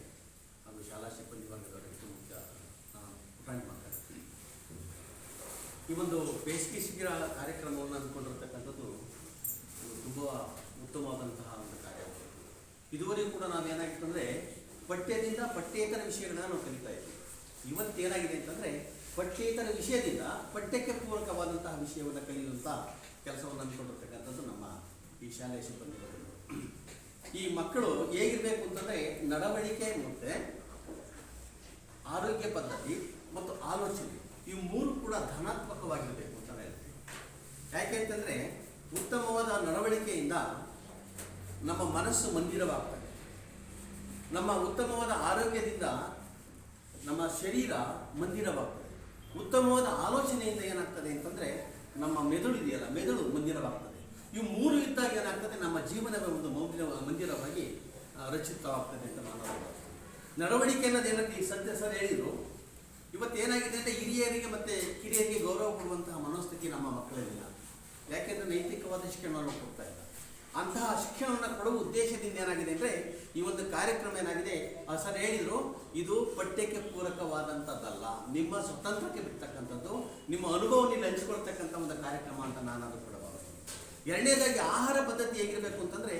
ಹಾಗೂ ಶಾಲಾ ಸಿಬ್ಬಂದಿ ವರ್ಗದವರಿಗೆ ಮುಖ್ಯ ಪುಟಾಣಿ ಮಾತಾಡ್ತೀನಿ. ಈ ಒಂದು ಬೇಸಿಗೆ ಶಿಬಿರ ಕಾರ್ಯಕ್ರಮವನ್ನು ಅಂದ್ಕೊಂಡಿರ್ತಕ್ಕಂಥದ್ದು ತುಂಬ ಉತ್ತಮವಾದಂತಹ ಒಂದು ಕಾರ್ಯ. ಇದುವರೆಗೂ ಕೂಡ ನಾವೇನಾಗಿತ್ತು ಅಂದರೆ ಪಠ್ಯದಿಂದ ಪಠ್ಯೇತರ ವಿಷಯಗಳನ್ನ ನಾವು ಕಲಿತಾ ಇದ್ವಿ. ಇವತ್ತೇನಾಗಿದೆ ಅಂತಂದರೆ ಪಠ್ಯೇತರ ವಿಷಯದಿಂದ ಪಠ್ಯಕ್ಕೆ ಪೂರಕವಾದಂತಹ ವಿಷಯವನ್ನು ಕಲಿಯುವಂಥ ಕೆಲಸವನ್ನು ಅಂದ್ಕೊಂಡಿರ್ತಕ್ಕಂಥದ್ದು ನಮ್ಮ ಈ ಶಾಲೆಯ ಸಿಬ್ಬಂದಿಗಳು. ಈ ಮಕ್ಕಳು ಹೇಗಿರಬೇಕು ಅಂತಂದರೆ ನಡವಳಿಕೆ ಮತ್ತು ಆರೋಗ್ಯ ಪದ್ಧತಿ ಮತ್ತು ಆಲೋಚನೆ ಇವು 3 ಕೂಡ ಧನಾತ್ಮಕವಾಗಿರಬೇಕು ಅಂತ ಹೇಳ್ತೀವಿ. ಯಾಕೆ ಅಂತಂದರೆ ಉತ್ತಮವಾದ ನಡವಳಿಕೆಯಿಂದ ನಮ್ಮ ಮನಸ್ಸು ಮಂದಿರವಾಗ್ತದೆ. ನಮ್ಮ ಉತ್ತಮವಾದ ಆರೋಗ್ಯದಿಂದ ನಮ್ಮ ಶರೀರ ಮಂದಿರವಾಗ್ತದೆ. ಉತ್ತಮವಾದ ಆಲೋಚನೆಯಿಂದ ಏನಾಗ್ತದೆ ಅಂತಂದರೆ ನಮ್ಮ ಮೆದುಳು ಇದೆಯಲ್ಲ, ಮೆದುಳು ಮಂದಿರವಾಗ್ತದೆ. ಇವು 3 ಇದ್ದಾಗ ಏನಾಗ್ತದೆ, ನಮ್ಮ ಜೀವನದ ಒಂದು ಮಂದಿರವಾಗಿ ರಚಿತವಾಗ್ತದೆ ಅಂತ ನಾನು ನಡವಳಿಕೆ ಅನ್ನೋದೇನಾಗಿ ಸದ್ಯ ಸರ್ ಹೇಳಿದರು. ಇವತ್ತೇನಾಗಿದೆ ಅಂದರೆ ಹಿರಿಯರಿಗೆ ಮತ್ತು ಕಿರಿಯರಿಗೆ ಗೌರವ ಕೊಡುವಂತಹ ಮನೋಸ್ಥಿತಿ ನಮ್ಮ ಮಕ್ಕಳಲ್ಲಿಲ್ಲ. ಯಾಕೆಂದರೆ ನೈತಿಕವಾದ ಶಿಕ್ಷಣವನ್ನು ಕೊಡ್ತಾ ಇಲ್ಲ. ಅಂತಹ ಶಿಕ್ಷಣವನ್ನು ಕೊಡುವ ಉದ್ದೇಶದಿಂದ ಏನಾಗಿದೆ ಅಂದರೆ ಈ ಒಂದು ಕಾರ್ಯಕ್ರಮ ಏನಾಗಿದೆ, ಸರ್ ಹೇಳಿದರು, ಇದು ಪಠ್ಯಕ್ಕೆ ಪೂರಕವಾದಂಥದ್ದಲ್ಲ, ನಿಮ್ಮ ಸ್ವತಂತ್ರಕ್ಕೆ ಬಿಡ್ತಕ್ಕಂಥದ್ದು, ನಿಮ್ಮ ಅನುಭವವನ್ನು ಹಂಚಿಕೊಳ್ತಕ್ಕಂಥ ಒಂದು ಕಾರ್ಯಕ್ರಮ ಅಂತ ನಾನು ಅದು ಕೂಡ ಭಾವಿಸ್ತೀನಿ. ಎರಡನೇದಾಗಿ ಆಹಾರ ಪದ್ಧತಿ ಹೇಗಿರಬೇಕು ಅಂತಂದರೆ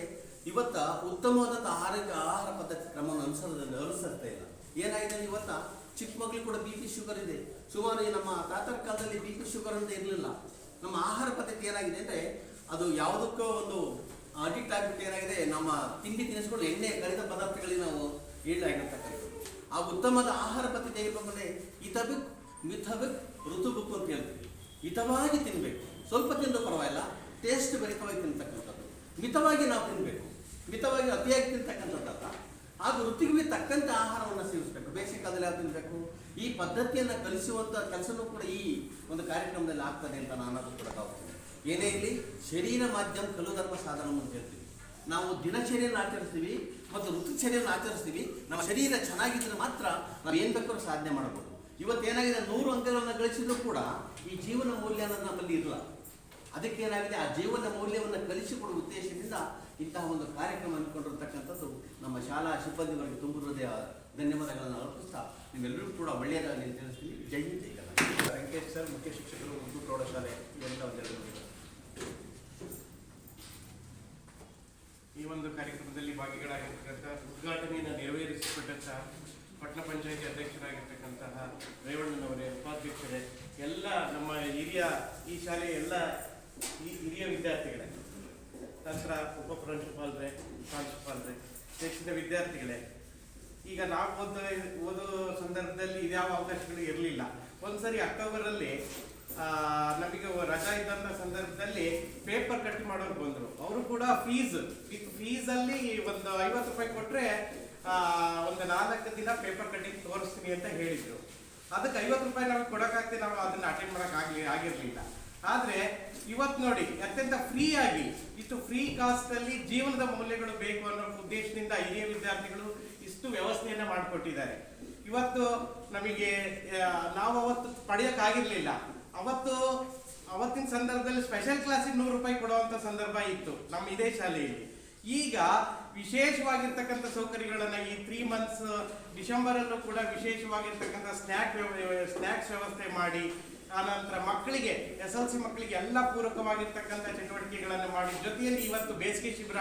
ಇವತ್ತ ಉತ್ತಮವಾದಂಥ ಆಹಾರ ಪದ್ಧತಿ ಕ್ರಮವನ್ನು ಅನುಸರಿಸ್ತಾ ಇಲ್ಲ. ಏನಾಗಿದೆ ಅಂದರೆ ಇವತ್ತ ಚಿಕ್ಕ ಮಕ್ಕಳು ಕೂಡ BP ಶುಗರ್ ಇದೆ. ಸುಮಾರು ನಮ್ಮ ತಾತರ ಕಾಲದಲ್ಲಿ BP ಶುಗರ್ ಅಂತ ಇರಲಿಲ್ಲ. ನಮ್ಮ ಆಹಾರ ಪದ್ಧತಿ ಏನಾಗಿದೆ ಅಂದರೆ ಅದು ಯಾವುದಕ್ಕೋ ಒಂದು ಅಡಿಕ್ಟ್ ಆಗಿಬಿಟ್ಟು ಏನಾಗಿದೆ, ನಮ್ಮ ತಿಂಡಿ ತಿನಿಸುಗಳು ಎಣ್ಣೆ ಕರಿದ ಪದಾರ್ಥಗಳಿಗೆ ನಾವು ಈಡಾಗಿರ್ತಕ್ಕಂಥದ್ದು. ಆ ಉತ್ತಮದ ಆಹಾರ ಪದ್ಧತಿ ಹೇಗಿರ್ಬೇಕು ಅಂದರೆ ಹಿತಬೇಕು, ಮಿತಬೇಕು, ಋತುಬೇಕು ಅಂತ ಹೇಳ್ತೀವಿ. ಹಿತವಾಗಿ ತಿನ್ನಬೇಕು, ಸ್ವಲ್ಪ ತಿಂದು ಪರವಾಗಿಲ್ಲ, ಟೇಸ್ಟ್ ಭರಿತವಾಗಿ ತಿಂತಕ್ಕಂಥದ್ದು. ಮಿತವಾಗಿ ನಾವು ತಿನ್ನಬೇಕು, ಮಿತವಾಗಿ ಅತಿಯಾಗಿ ತಿಂತಕ್ಕಂಥದ್ದಲ್ಲ. ಹಾಗೂ ಋತುವಿಗೆ ತಕ್ಕಂಥ ಆಹಾರವನ್ನು ಸೇವಿಸಬೇಕು. ಬೇಸಿಗೆ ಕಾಲದಲ್ಲಿ ಯಾವ ತಿನ್ನಬೇಕು, ಈ ಪದ್ಧತಿಯನ್ನು ಕಲಿಸುವಂಥ ಕೆಲಸನೂ ಕೂಡ ಈ ಒಂದು ಕಾರ್ಯಕ್ರಮದಲ್ಲಿ ಆಗ್ತದೆ ಅಂತ ನಾನು ಅದು ಕೂಡ ಭಾವಿಸ್ತೇನೆ. ಏನೇ ಇಲ್ಲಿ ಶರೀರ ಮಾಧ್ಯಮ ಕಲು ಧರ್ಮ ಸಾಧನ ಅಂತ ಹೇಳ್ತೀವಿ. ನಾವು ದಿನಚರಿಯನ್ನು ಆಚರಿಸ್ತೀವಿ ಮತ್ತು ಋತುಚರ್ಯನ್ನು ಆಚರಿಸ್ತೀವಿ. ನಮ್ಮ ಶರೀರ ಚೆನ್ನಾಗಿದ್ರೆ ಮಾತ್ರ ನಾವು ಏನು ಬೇಕಾದ್ರೂ ಸಾಧನೆ ಮಾಡಬಹುದು. ಇವತ್ತೇನಾಗಿದೆ, 100 ಅಂಕಗಳನ್ನು ಗಳಿಸಿದ್ರು ಕೂಡ ಈ ಜೀವನ ಮೌಲ್ಯ ಅನ್ನೋದು ನಮ್ಮಲ್ಲಿ ಇರಲ್ಲ. ಅದಕ್ಕೇನಾಗಿದೆ, ಆ ಜೀವನ ಮೌಲ್ಯವನ್ನು ಕಲಿಸಿಕೊಡುವ ಉದ್ದೇಶದಿಂದ ಇಂತಹ ಒಂದು ಕಾರ್ಯಕ್ರಮ ಅಂದ್ಕೊಂಡಿರ್ತಕ್ಕಂಥದ್ದು ನಮ್ಮ ಶಾಲಾ ಸಿಬ್ಬಂದಿವರಿಗೆ ತುಂಬ ಹೃದಯ ಧನ್ಯವಾದಗಳನ್ನು ಅರ್ಪಿಸ್ತಾ ನೀವೆಲ್ಲರೂ ಕೂಡ ಒಳ್ಳೆಯದಾಗಲಿ ಅಂತ ತಿಳಿಸ್ತೀವಿ. ಜೈ ಹಿಂದ್, ಜೈ ಕರ್ನಾಟಕ. ವೆಂಕಟೇಶ್ ಸರ್, ಮುಖ್ಯ ಶಿಕ್ಷಕರು, ಉರ್ದು ಪ್ರೌಢಶಾಲೆ, ಇವೆಲ್ಲ ಒಂದೆರಡು. ಈ ಒಂದು ಕಾರ್ಯಕ್ರಮದಲ್ಲಿ ಭಾಗಿಗಳಾಗಿರ್ತಕ್ಕಂಥ ಉದ್ಘಾಟನೆಯನ್ನು ನೆರವೇರಿಸಿಕೊಟ್ಟಂತಹ ಪಟ್ಟಣ ಪಂಚಾಯಿತಿ ಅಧ್ಯಕ್ಷರಾಗಿರ್ತಕ್ಕಂತಹ ರೇವಣ್ಣನವರೇ, ಉಪಾಧ್ಯಕ್ಷರೇ, ಎಲ್ಲ ನಮ್ಮ ಹಿರಿಯ ಈ ಶಾಲೆಯ ಎಲ್ಲ ಹಿರಿಯ ವಿದ್ಯಾರ್ಥಿಗಳೇ, ನಂತರ ಉಪ ಪ್ರಾಂಶುಪಾಲರೇ, ಶಿಕ್ಷಣ ವಿದ್ಯಾರ್ಥಿಗಳೇ, ಈಗ ನಾವು ಓದೋ ಸಂದರ್ಭದಲ್ಲಿ ಇದ್ಯಾವ ಅವಕಾಶಗಳು ಇರಲಿಲ್ಲ. ಒಂದ್ಸರಿ ಅಕ್ಟೋಬರಲ್ಲಿ ನಮಗೆ ರಜಾ ಇದ್ದಂಥ ಸಂದರ್ಭದಲ್ಲಿ ಪೇಪರ್ ಕಟ್ ಮಾಡೋರು ಬಂದರು. ಅವರು ಕೂಡ ಫೀಸಲ್ಲಿ ಒಂದು 50 ರೂಪಾಯಿ ಕೊಟ್ಟರೆ ಒಂದು 4 ದಿನ ಪೇಪರ್ ಕಟ್ಟಿಂಗ್ ತೋರಿಸ್ತೀನಿ ಅಂತ ಹೇಳಿದ್ರು. ಅದಕ್ಕೆ 50 ರೂಪಾಯಿ ನಮಗೆ ಕೊಡೋಕ್ಕಾಗ್ತದೆ, ನಾವು ಅದನ್ನು ಅಟೆಂಡ್ ಆಗಿರಲಿಲ್ಲ. ಆದರೆ ಇವತ್ತು ನೋಡಿ, ಅತ್ಯಂತ ಫ್ರೀಯಾಗಿ, ಇಷ್ಟು ಫ್ರೀ ಕಾಸ್ಟಲ್ಲಿ ಜೀವನದ ಮೌಲ್ಯಗಳು ಬೇಕು ಅನ್ನೋ ಉದ್ದೇಶದಿಂದ ಹಿರಿಯ ವಿದ್ಯಾರ್ಥಿಗಳು ಇಷ್ಟು ವ್ಯವಸ್ಥೆಯನ್ನು ಮಾಡಿಕೊಟ್ಟಿದ್ದಾರೆ. ಇವತ್ತು ನಮಗೆ ನಾವು ಅವತ್ತು ಪಡೆಯೋಕ್ಕಾಗಿರಲಿಲ್ಲ. ಅವತ್ತಿನ ಸಂದರ್ಭದಲ್ಲಿ ಸ್ಪೆಷಲ್ ಕ್ಲಾಸಿಗೆ 100 ರೂಪಾಯಿ ಕೊಡುವಂಥ ಸಂದರ್ಭ ಇತ್ತು ನಮ್ಮ ಇದೇ ಶಾಲೆಯಲ್ಲಿ. ಈಗ ವಿಶೇಷವಾಗಿರ್ತಕ್ಕಂಥ ಸೌಕರ್ಯಗಳನ್ನು ಈ 3 ಮಂತ್ಸ್ ಡಿಸೆಂಬರಲ್ಲೂ ಕೂಡ ವಿಶೇಷವಾಗಿರ್ತಕ್ಕಂಥ ಸ್ನ್ಯಾಕ್ಸ್ ವ್ಯವಸ್ಥೆ ಮಾಡಿ, ಆನಂತರ ಮಕ್ಕಳಿಗೆ SLC ಮಕ್ಕಳಿಗೆ ಎಲ್ಲ ಪೂರಕವಾಗಿರ್ತಕ್ಕಂಥ ಚಟುವಟಿಕೆಗಳನ್ನು ಮಾಡಿ, ಜೊತೆಯಲ್ಲಿ ಇವತ್ತು ಬೇಸಿಗೆ ಶಿಬಿರ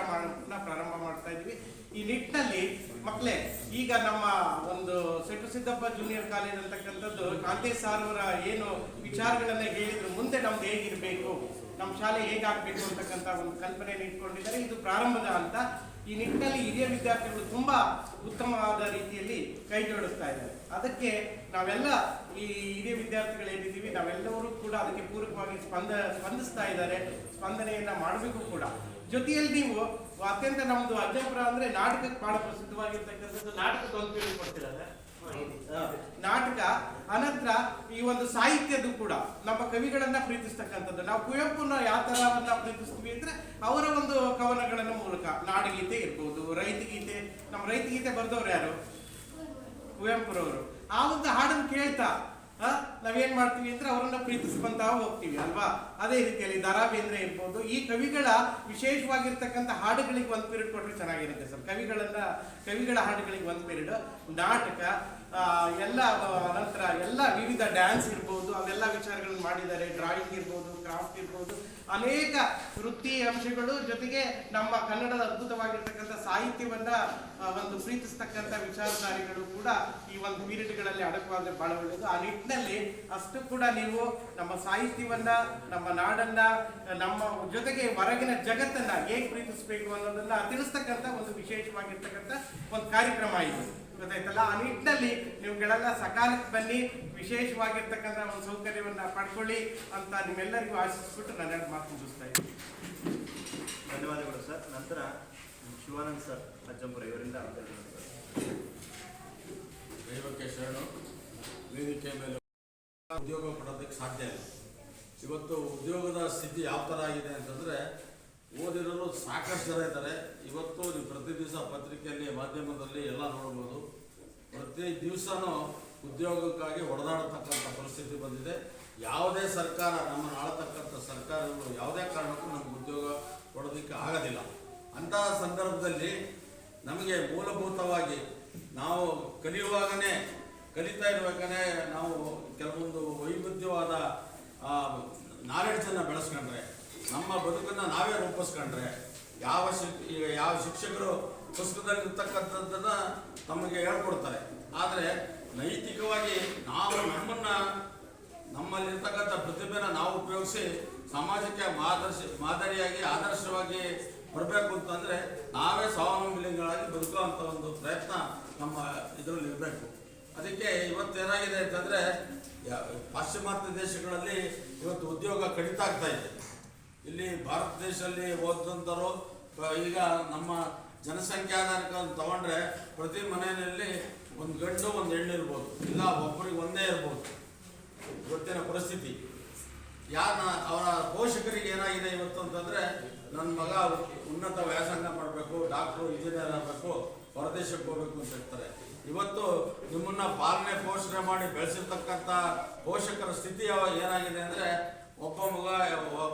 ಪ್ರಾರಂಭ ಮಾಡ್ತಾ ಇದ್ವಿ. ಈ ನಿಟ್ಟಿನಲ್ಲಿ ಮಕ್ಕಳೇ, ಈಗ ನಮ್ಮ ಒಂದು ಸೆಟ್ಟು ಸಿದ್ದಪ್ಪ ಜೂನಿಯರ್ ಕಾಲೇಜ್ ಅಂತಕ್ಕಂಥದ್ದು ಕಾಂತೇಶ್ ಸಾರ್ ಅವರ ಏನು ವಿಚಾರಗಳನ್ನ ಹೇಳಿದ್ರು, ಮುಂದೆ ನಮ್ದು ಹೇಗಿರಬೇಕು, ನಮ್ಮ ಶಾಲೆ ಹೇಗಾಗಬೇಕು ಅಂತಕ್ಕಂಥ ಒಂದು ಕಲ್ಪನೆಯನ್ನು ಇಟ್ಕೊಂಡಿದ್ದಾರೆ. ಇದು ಪ್ರಾರಂಭದ ಹಂತ. ಈ ನಿಟ್ಟಿನಲ್ಲಿ ಹಿರಿಯ ವಿದ್ಯಾರ್ಥಿಗಳು ತುಂಬಾ ಉತ್ತಮವಾದ ರೀತಿಯಲ್ಲಿ ಕೈ ಜೋಡಿಸ್ತಾ ಇದ್ದಾರೆ. ಅದಕ್ಕೆ ನಾವೆಲ್ಲ ಈ ಹಿರಿಯ ವಿದ್ಯಾರ್ಥಿಗಳು ಏನಿದ್ದೀವಿ, ನಾವೆಲ್ಲರೂ ಕೂಡ ಅದಕ್ಕೆ ಪೂರಕವಾಗಿ ಸ್ಪಂದಿಸ್ತಾ ಇದ್ದಾರೆ. ಸ್ಪಂದನೆಯನ್ನ ಮಾಡಬೇಕು ಕೂಡ. ಜೊತೆಯಲ್ಲಿ ನೀವು ಅತ್ಯಂತ ನಮ್ದು ಅಜ್ಜಂಪುರ ಅಂದ್ರೆ ನಾಟಕಕ್ಕೆ ಬಹಳ ಪ್ರಸಿದ್ಧವಾಗಿರ್ತಕ್ಕಂಥದ್ದು. ನಾಟಕದ ಒಂದು ಪೀರಿಯಡ್ ಕೊಡ್ತಿದ್ದಾರೆ, ನಾಟಕ. ಅನಂತರ ಈ ಒಂದು ಸಾಹಿತ್ಯದ್ದು ಕೂಡ ನಮ್ಮ ಕವಿಗಳನ್ನ ಪ್ರೀತಿಸ್ತಕ್ಕಂಥದ್ದು. ನಾವು ಕುವೆಂಪುನ ಯಾವ ತರವನ್ನ ಪ್ರೀತಿಸ್ತೀವಿ ಅಂದ್ರೆ ಅವರ ಒಂದು ಕವನಗಳನ್ನ ಮೂಲಕ, ನಾಡಗೀತೆ ಇರ್ಬೋದು, ರೈತಗೀತೆ. ನಮ್ಮ ರೈತಗೀತೆ ಬರೆದವ್ರು ಯಾರು? ಕುವೆಂಪುರವರು. ಆ ಒಂದು ಹಾಡನ್ನು ಕೇಳ್ತಾ ನಾವೇನ್ ಮಾಡ್ತೀವಿ ಅಂದ್ರೆ ಅವರನ್ನ ಪ್ರೀತಿಸ್ಕೊಂತ ಹೋಗ್ತೀವಿ ಅಲ್ವಾ. ಅದೇ ರೀತಿಯಲ್ಲಿ ದ.ರಾ ಬೇಂದ್ರೆ ಇರ್ಬೋದು. ಈ ಕವಿಗಳ ವಿಶೇಷವಾಗಿರ್ತಕ್ಕಂಥ ಹಾಡುಗಳಿಗೆ ಒಂದು ಪೀರಿಯಡ್ ಕೊಟ್ಟರೆ ಚೆನ್ನಾಗಿರುತ್ತೆ ಸರ್. ಕವಿಗಳ ಹಾಡುಗಳಿಗೆ ಒಂದು ಪೀರಿಯಡ್, ನಾಟಕ ಎಲ್ಲ, ನಂತರ ಎಲ್ಲ ವಿವಿಧ ಡ್ಯಾನ್ಸ್ ಇರ್ಬೋದು, ಅವೆಲ್ಲ ವಿಚಾರಗಳನ್ನು ಮಾಡಿದ್ದಾರೆ. ಡ್ರಾಯಿಂಗ್ ಇರ್ಬೋದು, ಕ್ರಾಫ್ಟ್ ಇರ್ಬೋದು, ಅನೇಕ ವೃತ್ತಿ ಅಂಶಗಳು. ಜೊತೆಗೆ ನಮ್ಮ ಕನ್ನಡದ ಅದ್ಭುತವಾಗಿರ್ತಕ್ಕಂಥ ಸಾಹಿತ್ಯವನ್ನ ಒಂದು ಪ್ರೀತಿಸ್ತಕ್ಕಂಥ ವಿಚಾರಧಾರಿಗಳು ಕೂಡ ಈ ಒಂದು ಪೀರಿಯಡ್ಗಳಲ್ಲಿ ಅಡಕವಾದ್ರೆ ಬಹಳ ಒಳ್ಳೆಯದು. ಆ ನಿಟ್ಟಿನಲ್ಲಿ ಅಷ್ಟು ಕೂಡ ನೀವು ನಮ್ಮ ಸಾಹಿತ್ಯವನ್ನ, ನಮ್ಮ ನಾಡನ್ನ, ನಮ್ಮ ಜೊತೆಗೆ ಹೊರಗಿನ ಜಗತ್ತನ್ನ ಹೇಗೆ ಪ್ರೀತಿಸಬೇಕು ಅನ್ನೋದನ್ನ ತಿಳಿಸ್ತಕ್ಕಂಥ ಒಂದು ವಿಶೇಷವಾಗಿರ್ತಕ್ಕಂಥ ಒಂದು ಕಾರ್ಯಕ್ರಮ ಇದು, ಗೊತ್ತಾಯ್ತಲ್ಲ. ಆ ನಿಟ್ಟಿನಲ್ಲಿ ನೀವುಗಳೆಲ್ಲ ಸಕಾಲಕ್ಕೆ ಬನ್ನಿ, ವಿಶೇಷವಾಗಿರ್ತಕ್ಕಂಥ ಒಂದು ಸೌಕರ್ಯವನ್ನ ಪಡ್ಕೊಳ್ಳಿ ಅಂತ ನಿಮ್ಮೆಲ್ಲರಿಗೂ ಆಶಿಸ್ಬಿಟ್ಟು ನಾನು 2 ಮಾತು ಮುಗಿಸ್ತಾ ಇದ್ದೀನಿ. ಧನ್ಯವಾದಗಳು ಸರ್. ನಂತರ ಶಿವಾನಂದ್ ಸರ್, ಅಜ್ಜಂಪುರ, ಇವರಿಂದ ದೈವಕ್ಕೆ ಶರಣು. ವೇದಿಕೆ ಮೇಲೆ ಉದ್ಯೋಗ ಪಡೋದಕ್ಕೆ ಸಾಧ್ಯ ಇಲ್ಲ. ಇವತ್ತು ಉದ್ಯೋಗದ ಸ್ಥಿತಿ ಯಾವ ಥರ ಆಗಿದೆ ಅಂತಂದರೆ, ಓದಿರೋರು ಸಾಕಷ್ಟು ಜನ ಇದ್ದಾರೆ. ಇವತ್ತು ನೀವು ಪ್ರತಿ ದಿವಸ ಪತ್ರಿಕೆಯಲ್ಲಿ, ಮಾಧ್ಯಮದಲ್ಲಿ ಎಲ್ಲ ನೋಡ್ಬೋದು. ಪ್ರತಿ ದಿವಸನೂ ಉದ್ಯೋಗಕ್ಕಾಗಿ ಹೊಡೆದಾಡತಕ್ಕಂಥ ಪರಿಸ್ಥಿತಿ ಬಂದಿದೆ. ಯಾವುದೇ ಸರ್ಕಾರ, ನಮ್ಮನ್ನು ಆಳತಕ್ಕಂಥ ಸರ್ಕಾರಗಳು ಯಾವುದೇ ಕಾರಣಕ್ಕೂ ನಮಗೆ ಉದ್ಯೋಗ ಕೊಡೋದಕ್ಕೆ ಆಗೋದಿಲ್ಲ. ಅಂತಹ ಸಂದರ್ಭದಲ್ಲಿ ನಮಗೆ ಮೂಲಭೂತವಾಗಿ ನಾವು ಕಲಿತಾ ಇರುವಾಗಲೇ ನಾವು ಕೆಲವೊಂದು ವೈವಿಧ್ಯವಾದ ನಾಲೆಡ್ಜನ್ನು ಬೆಳೆಸ್ಕೊಂಡ್ರೆ, ನಮ್ಮ ಬದುಕನ್ನು ನಾವೇ ರೂಪಿಸ್ಕೊಂಡ್ರೆ, ಯಾವ ಶಿಕ್ಷಕರು ಪುಸ್ತಕದಲ್ಲಿರ್ತಕ್ಕಂಥದ್ದನ್ನು ನಮಗೆ ಹೇಳ್ಕೊಡ್ತಾರೆ. ಆದರೆ ನೈತಿಕವಾಗಿ ನಾವು ನಮ್ಮಲ್ಲಿರ್ತಕ್ಕಂಥ ಪ್ರತಿಭೆನ ನಾವು ಉಪಯೋಗಿಸಿ ಸಮಾಜಕ್ಕೆ ಮಾದರಿಯಾಗಿ ಆದರ್ಶವಾಗಿ ಬರಬೇಕು ಅಂತಂದರೆ ನಾವೇ ಸ್ವಾವಲಂಬಿಗಳಾಗಿ ಬದುಕುವಂಥ ಒಂದು ಪ್ರಯತ್ನ ನಮ್ಮ ಇದರಲ್ಲಿ ಇರಬೇಕು. ಅದಕ್ಕೆ ಇವತ್ತೇನಾಗಿದೆ ಅಂತಂದರೆ, ಪಾಶ್ಚಿಮಾತ್ಯ ದೇಶಗಳಲ್ಲಿ ಇವತ್ತು ಉದ್ಯೋಗ ಕಡಿತ ಆಗ್ತಾ ಇದೆ. ಇಲ್ಲಿ ಭಾರತ ದೇಶದಲ್ಲಿ ಓದಂಥವ್ರು ಈಗ ನಮ್ಮ ಜನಸಂಖ್ಯಾಧಾರಿಕ ತಗೊಂಡ್ರೆ ಪ್ರತಿ ಮನೆಯಲ್ಲಿ ಒಂದು ಗಂಡು ಒಂದು ಹೆಣ್ಣು ಇರ್ಬೋದು, ಇಲ್ಲ ಒಬ್ಬರಿಗೆ ಒಂದೇ ಇರ್ಬೋದು. ಇವತ್ತಿನ ಪರಿಸ್ಥಿತಿ ಅವರ ಪೋಷಕರಿಗೆ ಏನಾಗಿದೆ ಇವತ್ತು ಅಂತಂದರೆ ನನ್ನ ಮಗ ಉನ್ನತ ವ್ಯಾಸಂಗ ಮಾಡಬೇಕು, ಡಾಕ್ಟ್ರು ಇಂಜಿನಿಯರ್ ಆಗಬೇಕು, ಹೊರದೇಶಕ್ಕೆ ಹೋಗ್ಬೇಕು ಅಂತ ಹೇಳ್ತಾರೆ. ಇವತ್ತು ನಿಮ್ಮನ್ನ ಪಾಲನೆ ಪೋಷಣೆ ಮಾಡಿ ಬೆಳೆಸಿರ್ತಕ್ಕಂಥ ಪೋಷಕರ ಸ್ಥಿತಿ ಏನಾಗಿದೆ ಅಂದರೆ, ಒಬ್ಬ ಮಗ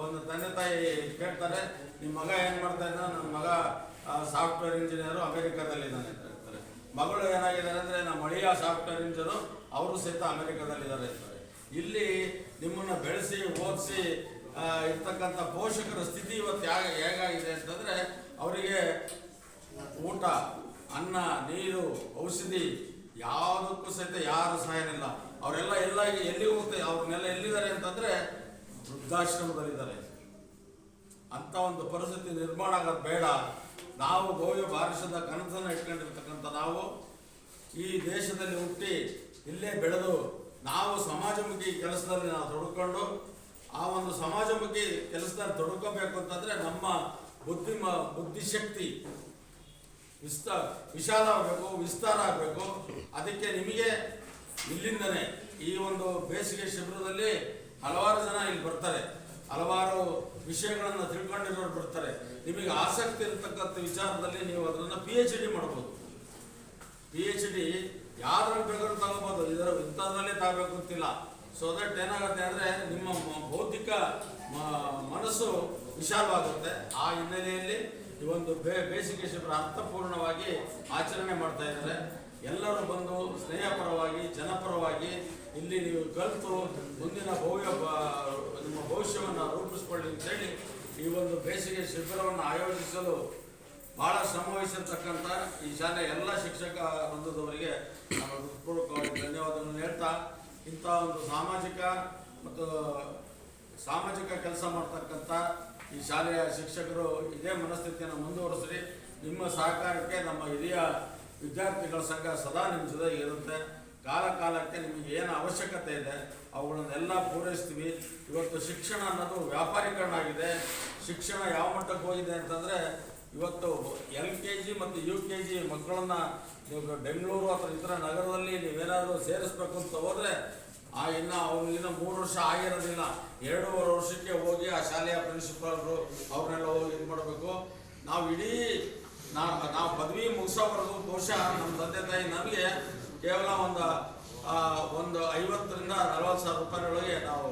ಒಂದು ತಂದೆ ತಾಯಿ ಕೇಳ್ತಾರೆ, ನಿಮ್ಮ ಮಗ ಏನು ಮಾಡ್ತಾ ಇದ್ದಾನೆ? ನನ್ನ ಮಗ ಸಾಫ್ಟ್ವೇರ್ ಇಂಜಿನಿಯರು ಅಮೆರಿಕಾದಲ್ಲಿದ್ದಾನೆ ಅಂತ ಹೇಳ್ತಾರೆ. ಮಗಳು ಏನಾಗಿದ್ದಾರೆ ಅಂದರೆ, ನಮ್ಮ ಅಳಿಯ ಸಾಫ್ಟ್ವೇರ್ ಇಂಜಿನಿಯರು, ಅವರು ಸಹಿತ ಅಮೆರಿಕಾದಲ್ಲಿದ್ದಾರೆ ಅಂತಾರೆ. ಇಲ್ಲಿ ನಿಮ್ಮನ್ನು ಬೆಳೆಸಿ ಓದಿಸಿ ಇರ್ತಕ್ಕಂಥ ಪೋಷಕರ ಸ್ಥಿತಿ ಇವತ್ತು ಹೇಗಾಗಿದೆ ಅಂತಂದರೆ, ಅವರಿಗೆ ಊಟ, ಅನ್ನ, ನೀರು, ಔಷಧಿ ಯಾವುದಕ್ಕೂ ಸಹಿತ ಯಾರು ಸಹಾಯನಿಲ್ಲ. ಅವರೆಲ್ಲ ಎಲ್ಲಿ ಹೋಗ್ತಾರೆ? ಅವ್ರನ್ನೆಲ್ಲ ಎಲ್ಲಿದ್ದಾರೆ ಅಂತಂದರೆ ವೃದ್ಧಾಶ್ರಮದಲ್ಲಿದ್ದಾರೆ. ಅಂಥ ಒಂದು ಪರಿಸ್ಥಿತಿ ನಿರ್ಮಾಣ ಆಗೋದು ಬೇಡ. ನಾವು ಭವ್ಯ ಭಾರತದ ಕನಸನ್ನು ಇಟ್ಕೊಂಡಿರ್ತಕ್ಕಂಥ ನಾವು ಈ ದೇಶದಲ್ಲಿ ಹುಟ್ಟಿ ಇಲ್ಲೇ ಬೆಳೆದು ನಾವು ಸಮಾಜಮುಖಿ ಕೆಲಸದಲ್ಲಿ ನಾವು ತೊಡ್ಕೊಂಡು ಆ ಒಂದು ಸಮಾಜಮುಖಿ ಕೆಲಸದಲ್ಲಿ ತೊಡ್ಕೋಬೇಕು ಅಂತಂದರೆ ನಮ್ಮ ಬುದ್ಧಿಶಕ್ತಿ ವಿಶಾಲ ಆಗಬೇಕು, ವಿಸ್ತಾರ ಆಗಬೇಕು. ಅದಕ್ಕೆ ನಿಮಗೆ ಇಲ್ಲಿಂದನೇ ಈ ಒಂದು ಬೇಸಿಗೆ ಶಿಬಿರದಲ್ಲಿ ಹಲವಾರು ಜನ ಇಲ್ಲಿ ಬರ್ತಾರೆ, ಹಲವಾರು ವಿಷಯಗಳನ್ನು ತಿಳ್ಕೊಂಡಿರೋರು ಬರ್ತಾರೆ. ನಿಮಗೆ ಆಸಕ್ತಿ ಇರತಕ್ಕಂಥ ವಿಚಾರದಲ್ಲಿ ನೀವು ಅದನ್ನು PhD ಮಾಡ್ಬೋದು. PhD ಯಾವ್ದ್ರಲ್ಲಿ ಬೇಕಾದ್ರೂ ತಗೋಬೋದು, ಇದರ ಇಂಥದ್ರಲ್ಲೇ ತಗೋಬೇಕು ಅಂತಿಲ್ಲ. ಸೊ ದಟ್ ಏನಾಗುತ್ತೆ ಅಂದರೆ ನಿಮ್ಮ ಬೌದ್ಧಿಕ ಮನಸ್ಸು ವಿಶಾಲವಾಗುತ್ತೆ. ಆ ಹಿನ್ನೆಲೆಯಲ್ಲಿ ಈ ಒಂದು ಬೇಸಿಗೆ ಶಿಬಿರ ಅರ್ಥಪೂರ್ಣವಾಗಿ ಆಚರಣೆ ಮಾಡ್ತಾ ಇದ್ದಾರೆ. ಎಲ್ಲರೂ ಬಂದು ಸ್ನೇಹಪರವಾಗಿ ಜನಪರವಾಗಿ ಇಲ್ಲಿ ನೀವು ಕಲಿತು ಮುಂದಿನ ನಿಮ್ಮ ಭವಿಷ್ಯವನ್ನು ರೂಪಿಸ್ಕೊಳ್ಳಿ ಅಂತೇಳಿ ಈ ಒಂದು ಬೇಸಿಗೆ ಶಿಬಿರವನ್ನು ಆಯೋಜಿಸಲು ಭಾಳ ಶ್ರಮವಹಿಸಿರ್ತಕ್ಕಂಥ ಈ ಶಾಲೆಯ ಎಲ್ಲ ಶಿಕ್ಷಕ ವೃಂದದವರಿಗೆ ನಾನು ಹೃತ್ಪೂರ್ವಕವಾಗಿ ಧನ್ಯವಾದಗಳನ್ನು ಹೇಳ್ತಾ, ಇಂಥ ಒಂದು ಸಾಮಾಜಿಕ ಕೆಲಸ ಮಾಡ್ತಕ್ಕಂಥ ಈ ಶಾಲೆಯ ಶಿಕ್ಷಕರು ಇದೇ ಮನಸ್ಥಿತಿಯನ್ನು ಮುಂದುವರಿಸ್ರಿ. ನಿಮ್ಮ ಸಹಕಾರಕ್ಕೆ ನಮ್ಮ ಹಿರಿಯ ವಿದ್ಯಾರ್ಥಿಗಳ ಸಂಘ ಸದಾ ನಿಮ್ಮ ಜೊತೆಗೆ ಇರುತ್ತೆ. ಕಾಲಕ್ಕೆ ನಿಮಗೆ ಏನು ಅವಶ್ಯಕತೆ ಇದೆ ಅವುಗಳನ್ನೆಲ್ಲ ಪೂರೈಸ್ತೀವಿ. ಇವತ್ತು ಶಿಕ್ಷಣ ಅನ್ನೋದು ವ್ಯಾಪಾರೀಕರಣ ಆಗಿದೆ. ಶಿಕ್ಷಣ ಯಾವ ಮಟ್ಟಕ್ಕೆ ಹೋಗಿದೆ ಅಂತಂದರೆ, ಇವತ್ತು LKG ಮತ್ತು UKG ಮಕ್ಕಳನ್ನು ನೀವು ಬೆಂಗಳೂರು ಅಥವಾ ಇತರ ನಗರದಲ್ಲಿ ನೀವೇನಾದರೂ ಸೇರಿಸ್ಬೇಕು ಅಂತ ಹೋದರೆ ಅವ್ರು ಇನ್ನೂ 3 ವರ್ಷ ಆಗಿರೋದಿಲ್ಲ. 2.5 ವರ್ಷಕ್ಕೆ ಹೋಗಿ ಆ ಶಾಲೆಯ ಪ್ರಿನ್ಸಿಪಾಲ್ರು ಅವ್ರನ್ನೆಲ್ಲ ಹೋಗಿ ಇದು ಮಾಡಬೇಕು. ನಾವು ಪದವಿ ಮುಗಿಸೋವರೆಗೂ ಬಹುಶಃ ನಮ್ಮ ತಂದೆ ತಾಯಿ ನಮಗೆ ಕೇವಲ ಒಂದು 50,000 ರಿಂದ 40,000 ರೂಪಾಯಿಯೊಳಗೆ ನಾವು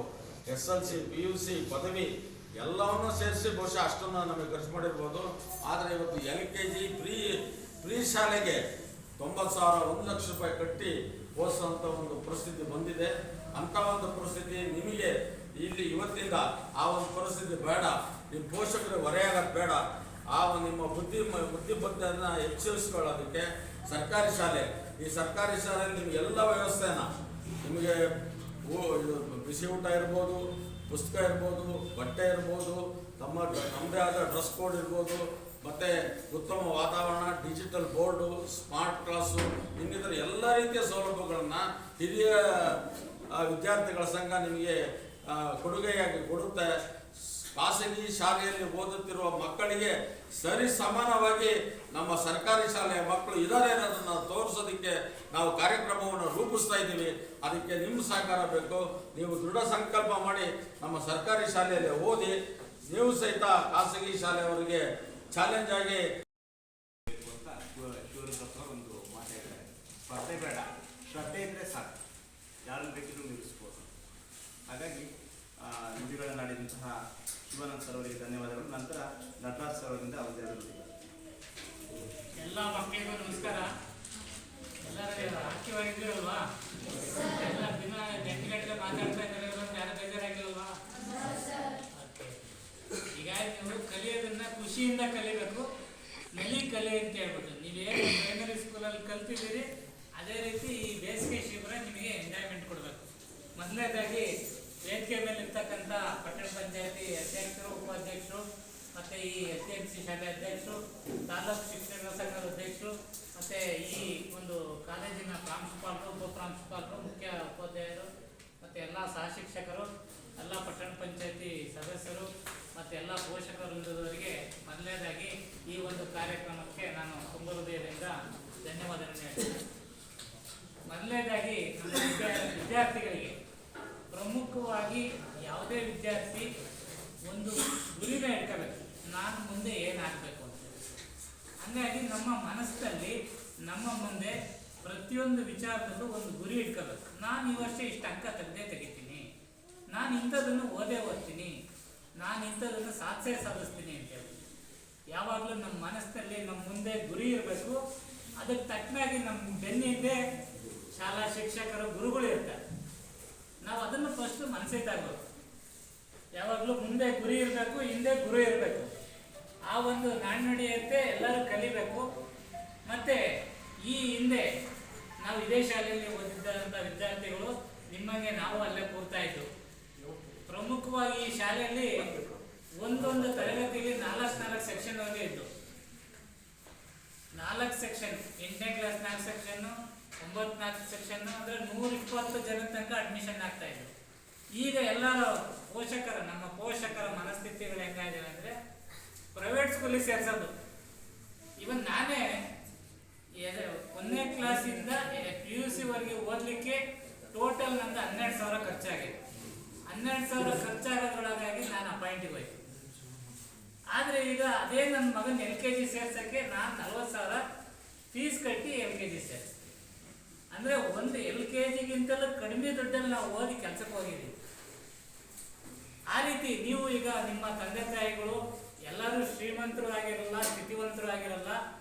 SLC PUC ಪದವಿ ಎಲ್ಲವನ್ನೂ ಸೇರಿಸಿ ಬಹುಶಃ ಅಷ್ಟನ್ನು ನಮಗೆ ಖರ್ಚು ಮಾಡಿರ್ಬೋದು. ಆದರೆ ಇವತ್ತು LKG ಪ್ರೀ ಶಾಲೆಗೆ 90,000 1 ಲಕ್ಷ ರೂಪಾಯಿ ಕಟ್ಟಿ ಓದಿಸೋಂಥ ಒಂದು ಪರಿಸ್ಥಿತಿ ಬಂದಿದೆ. ಅಂಥ ಒಂದು ಪರಿಸ್ಥಿತಿ ನಿಮಗೆ ಇಲ್ಲಿ ಇವತ್ತಿಂದ ಆ ಒಂದು ಪರಿಸ್ಥಿತಿ ಬೇಡ. ನಿಮ್ಮ ಪೋಷಕರು ಹೊರೆಯಾಗೋದು ಬೇಡ. ನಿಮ್ಮ ಬುದ್ಧಿಮತ್ತೆಯನ್ನು ಹೆಚ್ಚಿಸ್ಕೊಳ್ಳೋದಕ್ಕೆ ಸರ್ಕಾರಿ ಶಾಲೆ, ಈ ಸರ್ಕಾರಿ ಶಾಲೆಯಲ್ಲಿ ನಿಮಗೆ ಎಲ್ಲ ವ್ಯವಸ್ಥೆನ ನಿಮಗೆ ಬಿಸಿ ಊಟ ಇರ್ಬೋದು, ಪುಸ್ತಕ ಇರ್ಬೋದು, ಬಟ್ಟೆ ಇರ್ಬೋದು, ನಮ್ಮದೇ ಆದ ಡ್ರೆಸ್ ಕೋಡ್ ಇರ್ಬೋದು, ಮತ್ತು ಉತ್ತಮ ವಾತಾವರಣ, ಡಿಜಿಟಲ್ ಬೋರ್ಡು, ಸ್ಮಾರ್ಟ್ ಕ್ಲಾಸು, ಇನ್ನಿತರ ಎಲ್ಲ ರೀತಿಯ ಸೌಲಭ್ಯಗಳನ್ನು ಹಿರಿಯ ವಿದ್ಯಾರ್ಥಿಗಳ ಸಂಘ ನಿಮಗೆ ಕೊಡುಗೆಯಾಗಿ ಕೊಡುತ್ತೆ. ಖಾಸಗಿ ಶಾಲೆಯಲ್ಲಿ ಓದುತ್ತಿರುವ ಮಕ್ಕಳಿಗೆ ಸರಿ ಸಮಾನವಾಗಿ ನಮ್ಮ ಸರ್ಕಾರಿ ಶಾಲೆಯ ಮಕ್ಕಳು ಇದ್ದಾರೆ ಅನ್ನೋದನ್ನು ತೋರಿಸೋದಕ್ಕೆ ನಾವು ಕಾರ್ಯಕ್ರಮವನ್ನು ರೂಪಿಸ್ತಾ ಇದ್ದೀವಿ. ಅದಕ್ಕೆ ನಿಮ್ಮ ಸಹಕಾರ ಬೇಕು. ನೀವು ದೃಢ ಸಂಕಲ್ಪ ಮಾಡಿ ನಮ್ಮ ಸರ್ಕಾರಿ ಶಾಲೆಯಲ್ಲಿ ಓದಿ, ನೀವು ಸಹಿತ ಖಾಸಗಿ ಶಾಲೆಯವರಿಗೆ ಚಾಲೆಂಜ್ ಆಗಿ ಒಂದು ಮಾತಾಡಿದ್ದಾರೆ, ಸ್ಪರ್ಧೆ ಬೇಡ, ಶ್ರದ್ಧೆ ಇದ್ದರೆ ಸಾಕು, ಯಾರನ್ನು ಬೇಕಿದ್ರೂ ನಿಲ್ಲಿಸ್ಬೋದು. ಹಾಗಾಗಿ ನುಡಿಗಳ ನಾಡಿದಂತಹ ಶಿವಾನಂದ್ ಸರ್ ಅವರಿಗೆ ಧನ್ಯವಾದಗಳು. ನಂತರ ನಟರಾಜ್ ಸರ್ ಅವರಿಂದ ಅವಧಿ. ಎಲ್ಲ ಮಕ್ಕಳಿಗೂ ನಮಸ್ಕಾರ. ಎಲ್ಲರೂ ಆಕ್ಟಿವ್ ಆಗಿದ್ದೀರಲ್ವಾ? ಎಲ್ಲ ದಿನ ಗಂಟೆ ಮಾತಾಡ್ತಾ ಇದ್ದಾರೆ, ಯಾರು ಬೇಜಾರಾಗಿಲ್ವಾ? ಈಗ ನೀವು ಕಲಿಯೋದನ್ನ ಖುಷಿಯಿಂದ ಕಲಿಬೇಕು. ಕಲೆ ಅಂತ ಹೇಳ್ಬಿಟ್ಟು ನೀವೇನು ಪ್ರೈಮರಿ ಸ್ಕೂಲಲ್ಲಿ ಕಲ್ತಿದ್ದೀರಿ ಅದೇ ರೀತಿ ಈ ಬೇಸಿಗೆ ಶಿಬಿರ ನಿಮಗೆ ಎಂಜಾಯ್ಮೆಂಟ್ ಕೊಡಬೇಕು. ಮೊದಲನೇದಾಗಿ ವೇದಿಕೆ ಮೇಲೆ ಇರ್ತಕ್ಕಂಥ ಪಟ್ಟಣ ಪಂಚಾಯತಿ ಅಧ್ಯಕ್ಷರು, ಉಪಾಧ್ಯಕ್ಷರು, ಮತ್ತು ಈ SMC ಶಾಲೆ ಅಧ್ಯಕ್ಷರು, ತಾಲೂಕು ಶಿಕ್ಷಕರ ಸಂಘದ ಅಧ್ಯಕ್ಷರು, ಮತ್ತು ಈ ಒಂದು ಕಾಲೇಜಿನ ಪ್ರಾಂಶುಪಾಲರು, ಉಪಪ್ರಾಂಶುಪಾಲರು, ಮುಖ್ಯ ಉಪಾಧ್ಯಾಯರು, ಮತ್ತು ಎಲ್ಲ ಸಹಶಿಕ್ಷಕರು, ಎಲ್ಲ ಪಟ್ಟಣ ಪಂಚಾಯತಿ ಸದಸ್ಯರು ಮತ್ತು ಎಲ್ಲ ಪೋಷಕ ವೃಂದದವರಿಗೆ ಮೊದಲನೇದಾಗಿ ಈ ಒಂದು ಕಾರ್ಯಕ್ರಮಕ್ಕೆ ನಾನು ತುಂಬ ಹೃದಯದಿಂದ ಧನ್ಯವಾದಗಳನ್ನು ಹೇಳ್ತೀನಿ. ಮೊದಲನೇದಾಗಿ ನಮ್ಮ ವಿದ್ಯಾರ್ಥಿಗಳಿಗೆ ಪ್ರಮುಖವಾಗಿ ಯಾವುದೇ ವಿದ್ಯಾರ್ಥಿ ಒಂದು ಗುರಿನ ಇಟ್ಕೋಬೇಕು, ನಾನು ಮುಂದೆ ಏನಾಗಬೇಕು ಅಂತ. ಹಂಗಾಗಿ ನಮ್ಮ ಮನಸ್ಸಲ್ಲಿ ನಮ್ಮ ಮುಂದೆ ಪ್ರತಿಯೊಂದು ವಿಚಾರದಲ್ಲೂ ಒಂದು ಗುರಿ ಇಟ್ಕೋಬೇಕು. ನಾನು ಈ ವರ್ಷ ಇಷ್ಟು ಅಂಕ ತೆಗಿತೀನಿ, ನಾನು ಇಂಥದನ್ನು ಓದ್ತೀನಿ, ನಾನು ಇಂಥದನ್ನು ಸಾಧಿಸ್ತೀನಿ ಅಂತೇಳಿ ಯಾವಾಗಲೂ ನಮ್ಮ ಮನಸ್ಸಿನಲ್ಲಿ ನಮ್ಮ ಮುಂದೆ ಗುರಿ ಇರಬೇಕು. ಅದಕ್ಕೆ ತಕ್ಕನಾಗಿ ನಮ್ಮ ಬೆನ್ನಿಂದೆ ಶಾಲಾ ಶಿಕ್ಷಕರು ಗುರುಗಳು ಇರ್ತಾರೆ. ನಾವು ಅದನ್ನು ಫಸ್ಟ್ ಮನಸ್ಸಿಗೆ ತಗೋಬೇಕು. ಯಾವಾಗಲೂ ಮುಂದೆ ಗುರಿ ಇರಬೇಕು, ಹಿಂದೆ ಗುರು ಇರಬೇಕು. ಆ ಒಂದು ನಾಣ್ಣುಡಿಯಂತೆ ಎಲ್ಲರೂ ಕಲಿಬೇಕು. ಮತ್ತು ಈ ಹಿಂದೆ ನಾವು ಇದೇ ಶಾಲೆಯಲ್ಲಿ ಓದಿದ್ದಂಥ ವಿದ್ಯಾರ್ಥಿಗಳು ನಿಮಗೆ ನಾವು ಅಲ್ಲೇ ಕೂರ್ತಾ ಇದ್ದು. ಪ್ರಮುಖವಾಗಿ ಈ ಶಾಲೆಯಲ್ಲಿ ಒಂದೊಂದು ತರಗತಿಯಲ್ಲಿ 4 ಸೆಕ್ಷನ್ ಒಂದೇ ಇದ್ದು. 4 ಸೆಕ್ಷನ್, 8ನೇ ಕ್ಲಾಸ್ 4 ಸೆಕ್ಷನ್ನು, 9 4 ಸೆಕ್ಷನ್ನು, ಅಂದರೆ 120 ಜನ ತನಕ ಅಡ್ಮಿಷನ್ ಆಗ್ತಾ ಇದ್ರು. ಈಗ ಎಲ್ಲರ ನಮ್ಮ ಪೋಷಕರ ಮನಸ್ಥಿತಿಗಳು ಹೆಂಗಾಗಿದೆ ಅಂದರೆ ಪ್ರೈವೇಟ್ ಸ್ಕೂಲಿಗೆ ಸೇರಿಸೋದು. ಇವನ್ ನಾನೇ 1ನೇ ಕ್ಲಾಸಿಂದ PUC ವರೆಗೆ ಓದಲಿಕ್ಕೆ ಟೋಟಲ್ ನಂದು 12,000 ಖರ್ಚಾಗಿದೆ. 12,000 ಖರ್ಚಾಗೋದ್ರೊಳಗಾಗಿ ನಾನು ಅಪಾಯಿಂಟಿಗೆ ಹೋಯ್ತು. ಆದರೆ ಈಗ ಅದೇ ನನ್ನ ಮಗನ LKG ಸೇರ್ಸೋಕ್ಕೆ ನಾನು 40,000 ಫೀಸ್ ಕಟ್ಟಿ LKG ಸೇರಿಸ್ತೀನಿ. ಅಂದರೆ ಒಂದು LKGಗಿಂತಲೂ ಕಡಿಮೆ ದುಡ್ಡಲ್ಲಿ ನಾವು ಓದಿ ಕೆಲಸಕ್ಕೆ ಹೋಗಿದ್ದೀವಿ. ಆ ರೀತಿ ನೀವು ಈಗ ನಿಮ್ಮ ತಂದೆ ತಾಯಿಗಳು ಎಲ್ಲರೂ ಶ್ರೀಮಂತರು ಆಗಿರಲ್ಲ, ಸ್ಥಿತಿವಂತರು ಆಗಿರಲ್ಲ.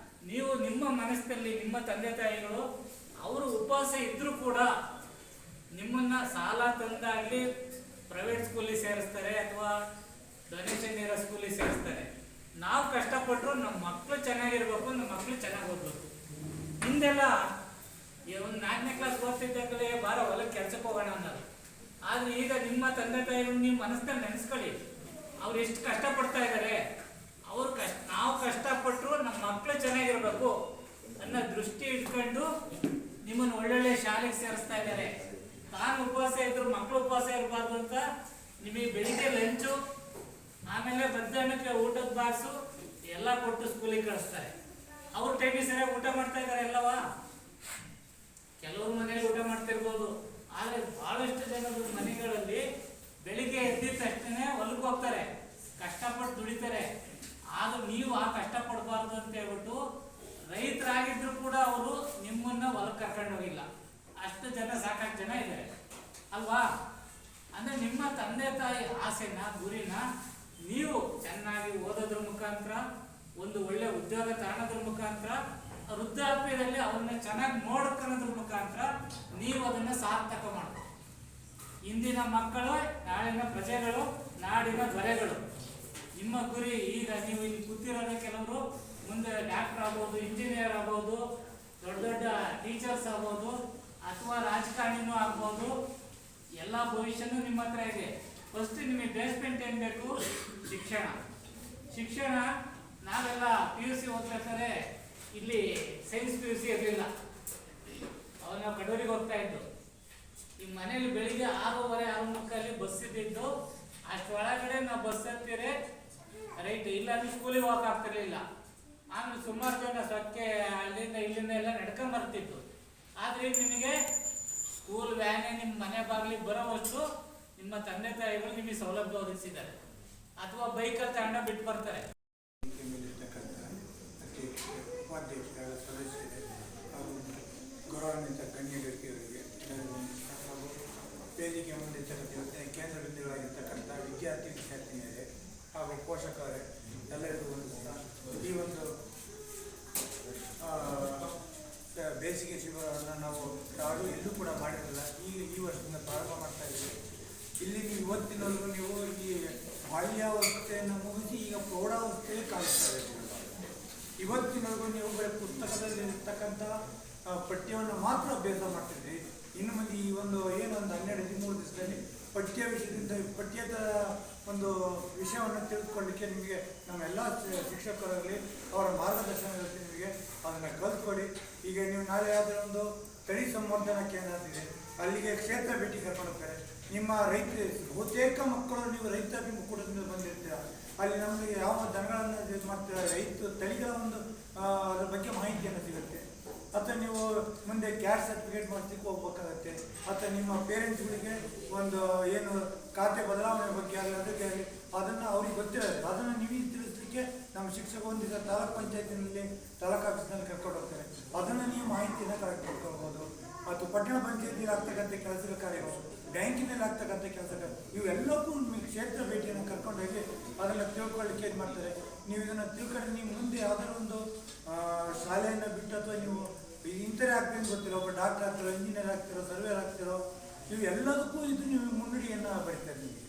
ನೀವು ನಿಮ್ಮ ಮನಸ್ಸಿನಲ್ಲಿ ನಿಮ್ಮ ತಂದೆ ತಾಯಿಗಳು ಅವರು ಉಪವಾಸ ಇದ್ರೂ ಕೂಡ ನಿಮ್ಮನ್ನ ಸಾಲ ತಂದಾಗಲಿ ಪ್ರೈವೇಟ್ ಸ್ಕೂಲಿಗೆ ಸೇರಿಸ್ತಾರೆ ಅಥವಾ ಡೊನೇಷನ್ ಇರೋ ಸ್ಕೂಲಿಗೆ ಸೇರಿಸ್ತಾರೆ. ನಾವು ಕಷ್ಟಪಟ್ಟರು ನಮ್ಮ ಮಕ್ಕಳು ಚೆನ್ನಾಗಿರ್ಬೇಕು, ನಮ್ಮ ಮಕ್ಕಳು ಚೆನ್ನಾಗಿ ಓದಬೇಕು. ಹಿಂದೆಲ್ಲ ಒಂದು 4ನೇ ಕ್ಲಾಸ್ ಓದ್ತಿದ್ದಾಗಲೇ ಬಾರ ಹೊಲಕ್ಕೆ ಕೆಲ್ಸಕ್ಕೆ ಹೋಗೋಣ ಅನ್ನೋದು. ಆದರೆ ಈಗ ನಿಮ್ಮ ತಂದೆ ತಾಯಿಗಳು ನೀವು ಮನಸ್ಸಿನಲ್ಲಿ ನೆನೆಸ್ಕೊಳ್ಳಿ, ಅವ್ರು ಎಷ್ಟು ಕಷ್ಟಪಡ್ತಾ ಇದ್ದಾರೆ. ನಾವು ಕಷ್ಟಪಟ್ಟರು ನಮ್ಮ ಮಕ್ಕಳು ಚೆನ್ನಾಗಿರ್ಬೇಕು ಅನ್ನೋ ದೃಷ್ಟಿ ಇಟ್ಕೊಂಡು ನಿಮ್ಮನ್ನು ಒಳ್ಳೊಳ್ಳೆ ಶಾಲೆಗೆ ಸೇರಿಸ್ತಾ ಇದ್ದಾರೆ. ನಾನು ಉಪವಾಸ ಇದ್ರು ಮಕ್ಕಳು ಉಪವಾಸ ಇರಬಾರ್ದು ಅಂತ ನಿಮಗೆ ಬೆಳಿಗ್ಗೆ ಲಂಚು, ಆಮೇಲೆ ಮಧ್ಯಾಹ್ನಕ್ಕೆ ಊಟದ ಬಾಕ್ಸು ಎಲ್ಲ ಕೊಟ್ಟು ಸ್ಕೂಲಿಗೆ ಕಳಿಸ್ತಾರೆ. ಅವ್ರ ಟೈಮಿಗೆ ಸರಿಯಾಗಿ ಊಟ ಮಾಡ್ತಾ ಇದ್ದಾರೆ ಎಲ್ಲವಾ? ಕೆಲವರು ಮನೇಲಿ ಊಟ ಮಾಡ್ತಿರ್ಬೋದು, ಆದರೆ ಬಹಳಷ್ಟು ಜನದ ಮನೆಗಳಲ್ಲಿ ಬೆಳಿಗ್ಗೆ ಎದ್ದಿದ ತಕ್ಷಣ ಹೊಲಕ್ಕೆ ಹೋಗ್ತಾರೆ, ಕಷ್ಟಪಟ್ಟು ದುಡಿತಾರೆ. ಆಗ ನೀವು ಆ ಕಷ್ಟಪಡಬಾರ್ದು ಅಂತ ಹೇಳ್ಬಿಟ್ಟು ರೈತರಾಗಿದ್ರು ಕೂಡ ಅವರು ನಿಮ್ಮನ್ನ ಹೊಲಕ್ಕೆ ಕರ್ಕೊಂಡು ಹೋಗಿಲ್ಲ. ಅಷ್ಟು ಜನ ಸಾಕಷ್ಟು ಜನ ಇದ್ದಾರೆ ಅಲ್ವಾ? ಅಂದ್ರೆ ನಿಮ್ಮ ತಂದೆ ತಾಯಿ ಆಸೆನ ಗುರಿನ ನೀವು ಚೆನ್ನಾಗಿ ಓದೋದ್ರ ಮುಖಾಂತರ, ಒಂದು ಒಳ್ಳೆ ಉದ್ಯೋಗ ತಗೊಳೋದ್ರ ಮುಖಾಂತರ, ವೃದ್ಧಾಪ್ಯದಲ್ಲಿ ಅವ್ರನ್ನ ಚೆನ್ನಾಗಿ ನೋಡ್ಕೊಳ್ಳೋದ್ರ ಮುಖಾಂತರ ನೀವು ಅದನ್ನ ಸಾರ್ಥಕ ಮಾಡಬೇಕು. ಇಂದಿನ ಮಕ್ಕಳು ನಾಳಿನ ಪ್ರಜೆಗಳು, ನಾಡಿನ ದೊರೆಗಳು. ನಿಮ್ಮ ಗುರಿ ಈಗ ನೀವು ಇಲ್ಲಿ ಕೂತಿರೋದೇ ಕೆಲವರು ಮುಂದೆ ಡಾಕ್ಟರ್ ಆಗ್ಬೋದು, ಇಂಜಿನಿಯರ್ ಆಗ್ಬೋದು, ದೊಡ್ಡ ದೊಡ್ಡ ಟೀಚರ್ಸ್ ಆಗ್ಬೋದು, ಅಥವಾ ರಾಜಕಾರಣಿನೂ ಆಗ್ಬೋದು. ಎಲ್ಲ ಭವಿಷ್ಯನೂ ನಿಮ್ಮ ಹತ್ರ ಇದೆ. ಫಸ್ಟ್ ನಿಮಗೆ ಬೇಸ್ಮೆಂಟ್ ಏನು ಬೇಕು? ಶಿಕ್ಷಣ. ನಾವೆಲ್ಲ PUC ಓದ್ಬೇಕಾದ್ರೆ ಇಲ್ಲಿ ಸೈನ್ಸ್ PUC ಇರಲಿಲ್ಲ. ಅವಾಗ ನಾವು ಕಡೂರಿಗೆ ಹೋಗ್ತಾ ಇದ್ದು. ಈ ಮನೇಲಿ ಬೆಳಿಗ್ಗೆ 6:30 6:30 ಬಸ್ ಇದ್ದಿದ್ದು. ಅಷ್ಟೊಳಗಡೆ ನಾವು ಬಸ್ ಹತ್ತಿರೆ ರೈಟ್, ಇಲ್ಲಾಂದ್ರೆ ಸ್ಕೂಲಿಗೆ ಹೋಗಕ್ಕೆ ಆಗ್ತಿರ್ಲಿಲ್ಲ. ಆಮೇಲೆ ಸುಮಾರು ಜನ ಸೊಕ್ಕೆ ಅಲ್ಲಿಂದ ಇಲ್ಲಿಂದ ಎಲ್ಲ ನಡ್ಕೊಂಡ್ ಬರ್ತಿತ್ತು. ಆದ್ರೆ ನಿಮಗೆ ಸ್ಕೂಲ್ ವ್ಯಾನೇ ನಿಮ್ಮ ಮನೆ ಬಾಗಿಲಿಗೆ ಬರೋವಷ್ಟು ನಿಮ್ಮ ತಂದೆ ತಾಯಿಗಳು ನಿಮಗೆ ಸೌಲಭ್ಯ ಒದಗಿಸಿದ್ದಾರೆ, ಅಥವಾ ಬೈಕಲ್ಲಿ ತಗೊಂಡ ಬಿಟ್ಟು ಬರ್ತಾರೆ. ಉಪಾಧ್ಯಕ್ಷರ ಸದಸ್ಯರೇ ಹಾಗೂ ಗೌರವಾನ್ವಿತ ಗಣ್ಯರಿಗೆ ಹಾಗೂ ವೇದಿಕೆ ಮುಂದಿರ್ತಕ್ಕಂಥ ಕೇಂದ್ರ ಬಿಂದುಗಳಾಗಿರ್ತಕ್ಕಂಥ ವಿದ್ಯಾರ್ಥಿನಿಯರೇ ಹಾಗೂ ಪೋಷಕರೇ ಎಲ್ಲರಿಗೂ ಈ ಒಂದು ಬೇಸಿಗೆ ಶಿಬಿರವನ್ನು ನಾವು ಯಾರು ಎಲ್ಲೂ ಕೂಡ ಮಾಡಿರಲಿಲ್ಲ. ಈ ವರ್ಷದಿಂದ ಪ್ರಾರಂಭ ಮಾಡ್ತಾ ಇದ್ದೀವಿ. ಇಲ್ಲಿ ನೀವು ಇವತ್ತಿನವರೆಗೂ ನೀವು ಈ ಬಾಲ್ಯಾವಸ್ಥೆಯನ್ನು ಮುಗಿಸಿ ಈಗ ಪ್ರೌಢಾವಸ್ಥೆಯಲ್ಲಿ ಕಾಣಿಸ್ತಾ ಇದ್ದೀವಿ. ಇವತ್ತಿನವರೆಗೂ ನೀವು ಪುಸ್ತಕದಲ್ಲಿ ಇರ್ತಕ್ಕಂಥ ಪಠ್ಯವನ್ನು ಮಾತ್ರ ಅಭ್ಯಾಸ ಮಾಡ್ತಿದ್ರಿ. ಇನ್ನು ಮುಂದೆ ಈ ಒಂದು 12-13 ದಿವಸದಲ್ಲಿ ಪಠ್ಯದ ಒಂದು ವಿಷಯವನ್ನು ತಿಳಿದುಕೊಳ್ಳಿಕ್ಕೆ ನಿಮಗೆ ನಮ್ಮೆಲ್ಲ ಶಿಕ್ಷಕರಲ್ಲಿ ಅವರ ಮಾರ್ಗದರ್ಶನ ಇರುತ್ತೆ. ನಿಮಗೆ ಅದನ್ನು ಕಲ್ತ್ಕೊಡಿ. ಈಗ ನೀವು ನಾಳೆ ಯಾವುದೇ ಒಂದು ತಳಿ ಸಂವರ್ಧನಾ ಕೇಂದ್ರ ಅಂತಿದೆ, ಅಲ್ಲಿಗೆ ಕ್ಷೇತ್ರ ಭೇಟಿ ಕರ್ಕೊಂಡು ಹೋಗ್ತಾರೆ. ನಿಮ್ಮ ಬಹುತೇಕ ಮಕ್ಕಳು ನೀವು ರೈತ ಕೂಟದಿಂದ ಬಂದಿರ್ತೀರ. ಅಲ್ಲಿ ನಮಗೆ ಯಾವ ದನಗಳನ್ನು ಇದು ಮಾಡ್ತೀರ, ತಳಿಗಳ ಒಂದು ಅದ್ರ ಬಗ್ಗೆ ಮಾಹಿತಿಯನ್ನು ಸಿಗುತ್ತೆ. ಅಥವಾ ನೀವು ಮುಂದೆ ಕ್ಯಾಸ್ಟ್ ಸರ್ಟಿಫಿಕೇಟ್ ಮಾಡಿಸ್ಲಿಕ್ಕೆ ಹೋಗ್ಬೇಕಾಗತ್ತೆ, ಅಥವಾ ನಿಮ್ಮ ಪೇರೆಂಟ್ಸ್ಗಳಿಗೆ ಒಂದು ಏನು ಖಾತೆ ಬದಲಾವಣೆ ಬಗ್ಗೆ ಆಗಲಿ ಅದಕ್ಕೆ ಆಗಲಿ ಅದನ್ನು ಅವ್ರಿಗೆ ಗೊತ್ತಿರೋದು ಅದನ್ನು ನೀವು ತಿಳಿಸ್ಲಿಕ್ಕೆ ನಮ್ಮ ಶಿಕ್ಷಕ ಒಂದು ದಿವಸ ತಾಲೂಕ್ ಪಂಚಾಯತಿನಲ್ಲಿ ತಾಲೂಕು ಆಫೀಸ್ನಲ್ಲಿ ಕರ್ಕೊಂಡು ಹೋಗ್ತಾರೆ. ಅದನ್ನು ನೀವು ಮಾಹಿತಿಯನ್ನು ಕರೆಕ್ಟ್ ಮಾಡ್ಕೊಳ್ಬೋದು. ಮತ್ತು ಪಟ್ಟಣ ಪಂಚಾಯತಿಯಲ್ಲಿ ಆಗ್ತಕ್ಕಂಥ ಕೆಲಸದ ಕಾರ್ಯಗಳು, ಬ್ಯಾಂಕಿನಲ್ಲಿ ಆಗ್ತಕ್ಕಂಥ ಕೆಲಸಗಳು, ಇವೆಲ್ಲಕ್ಕೂ ನಿಮಗೆ ಕ್ಷೇತ್ರ ಭೇಟಿಯನ್ನು ಕರ್ಕೊಂಡೋಗಿ ಅದನ್ನು ತಿಳ್ಕೊಳ್ಳಿಕ್ಕೆ ಇದು ಮಾಡ್ತಾರೆ. ನೀವು ಇದನ್ನು ತಿಳ್ಕೊಂಡ್ರೆ ನೀವು ಮುಂದೆ ಯಾವ್ದಾದ್ರು ಒಂದು ಶಾಲೆಯನ್ನು ಬಿಟ್ಟು ಅಥವಾ ನೀವು ಇಂಥರೇ ಆಗ್ತೀನಿ ಗೊತ್ತಿರೋ, ಒಬ್ಬ ಡಾಕ್ಟರ್ ಆಗ್ತಿರೋ, ಇಂಜಿನಿಯರ್ ಆಗ್ತಿರೋ, ಸರ್ವೇರ್ ಆಗ್ತಿರೋ, ಇವೆಲ್ಲದಕ್ಕೂ ಇದು ನೀವು ಮುನ್ನಡಿಯನ್ನು ಬರೀತಾರೆ. ನಿಮಗೆ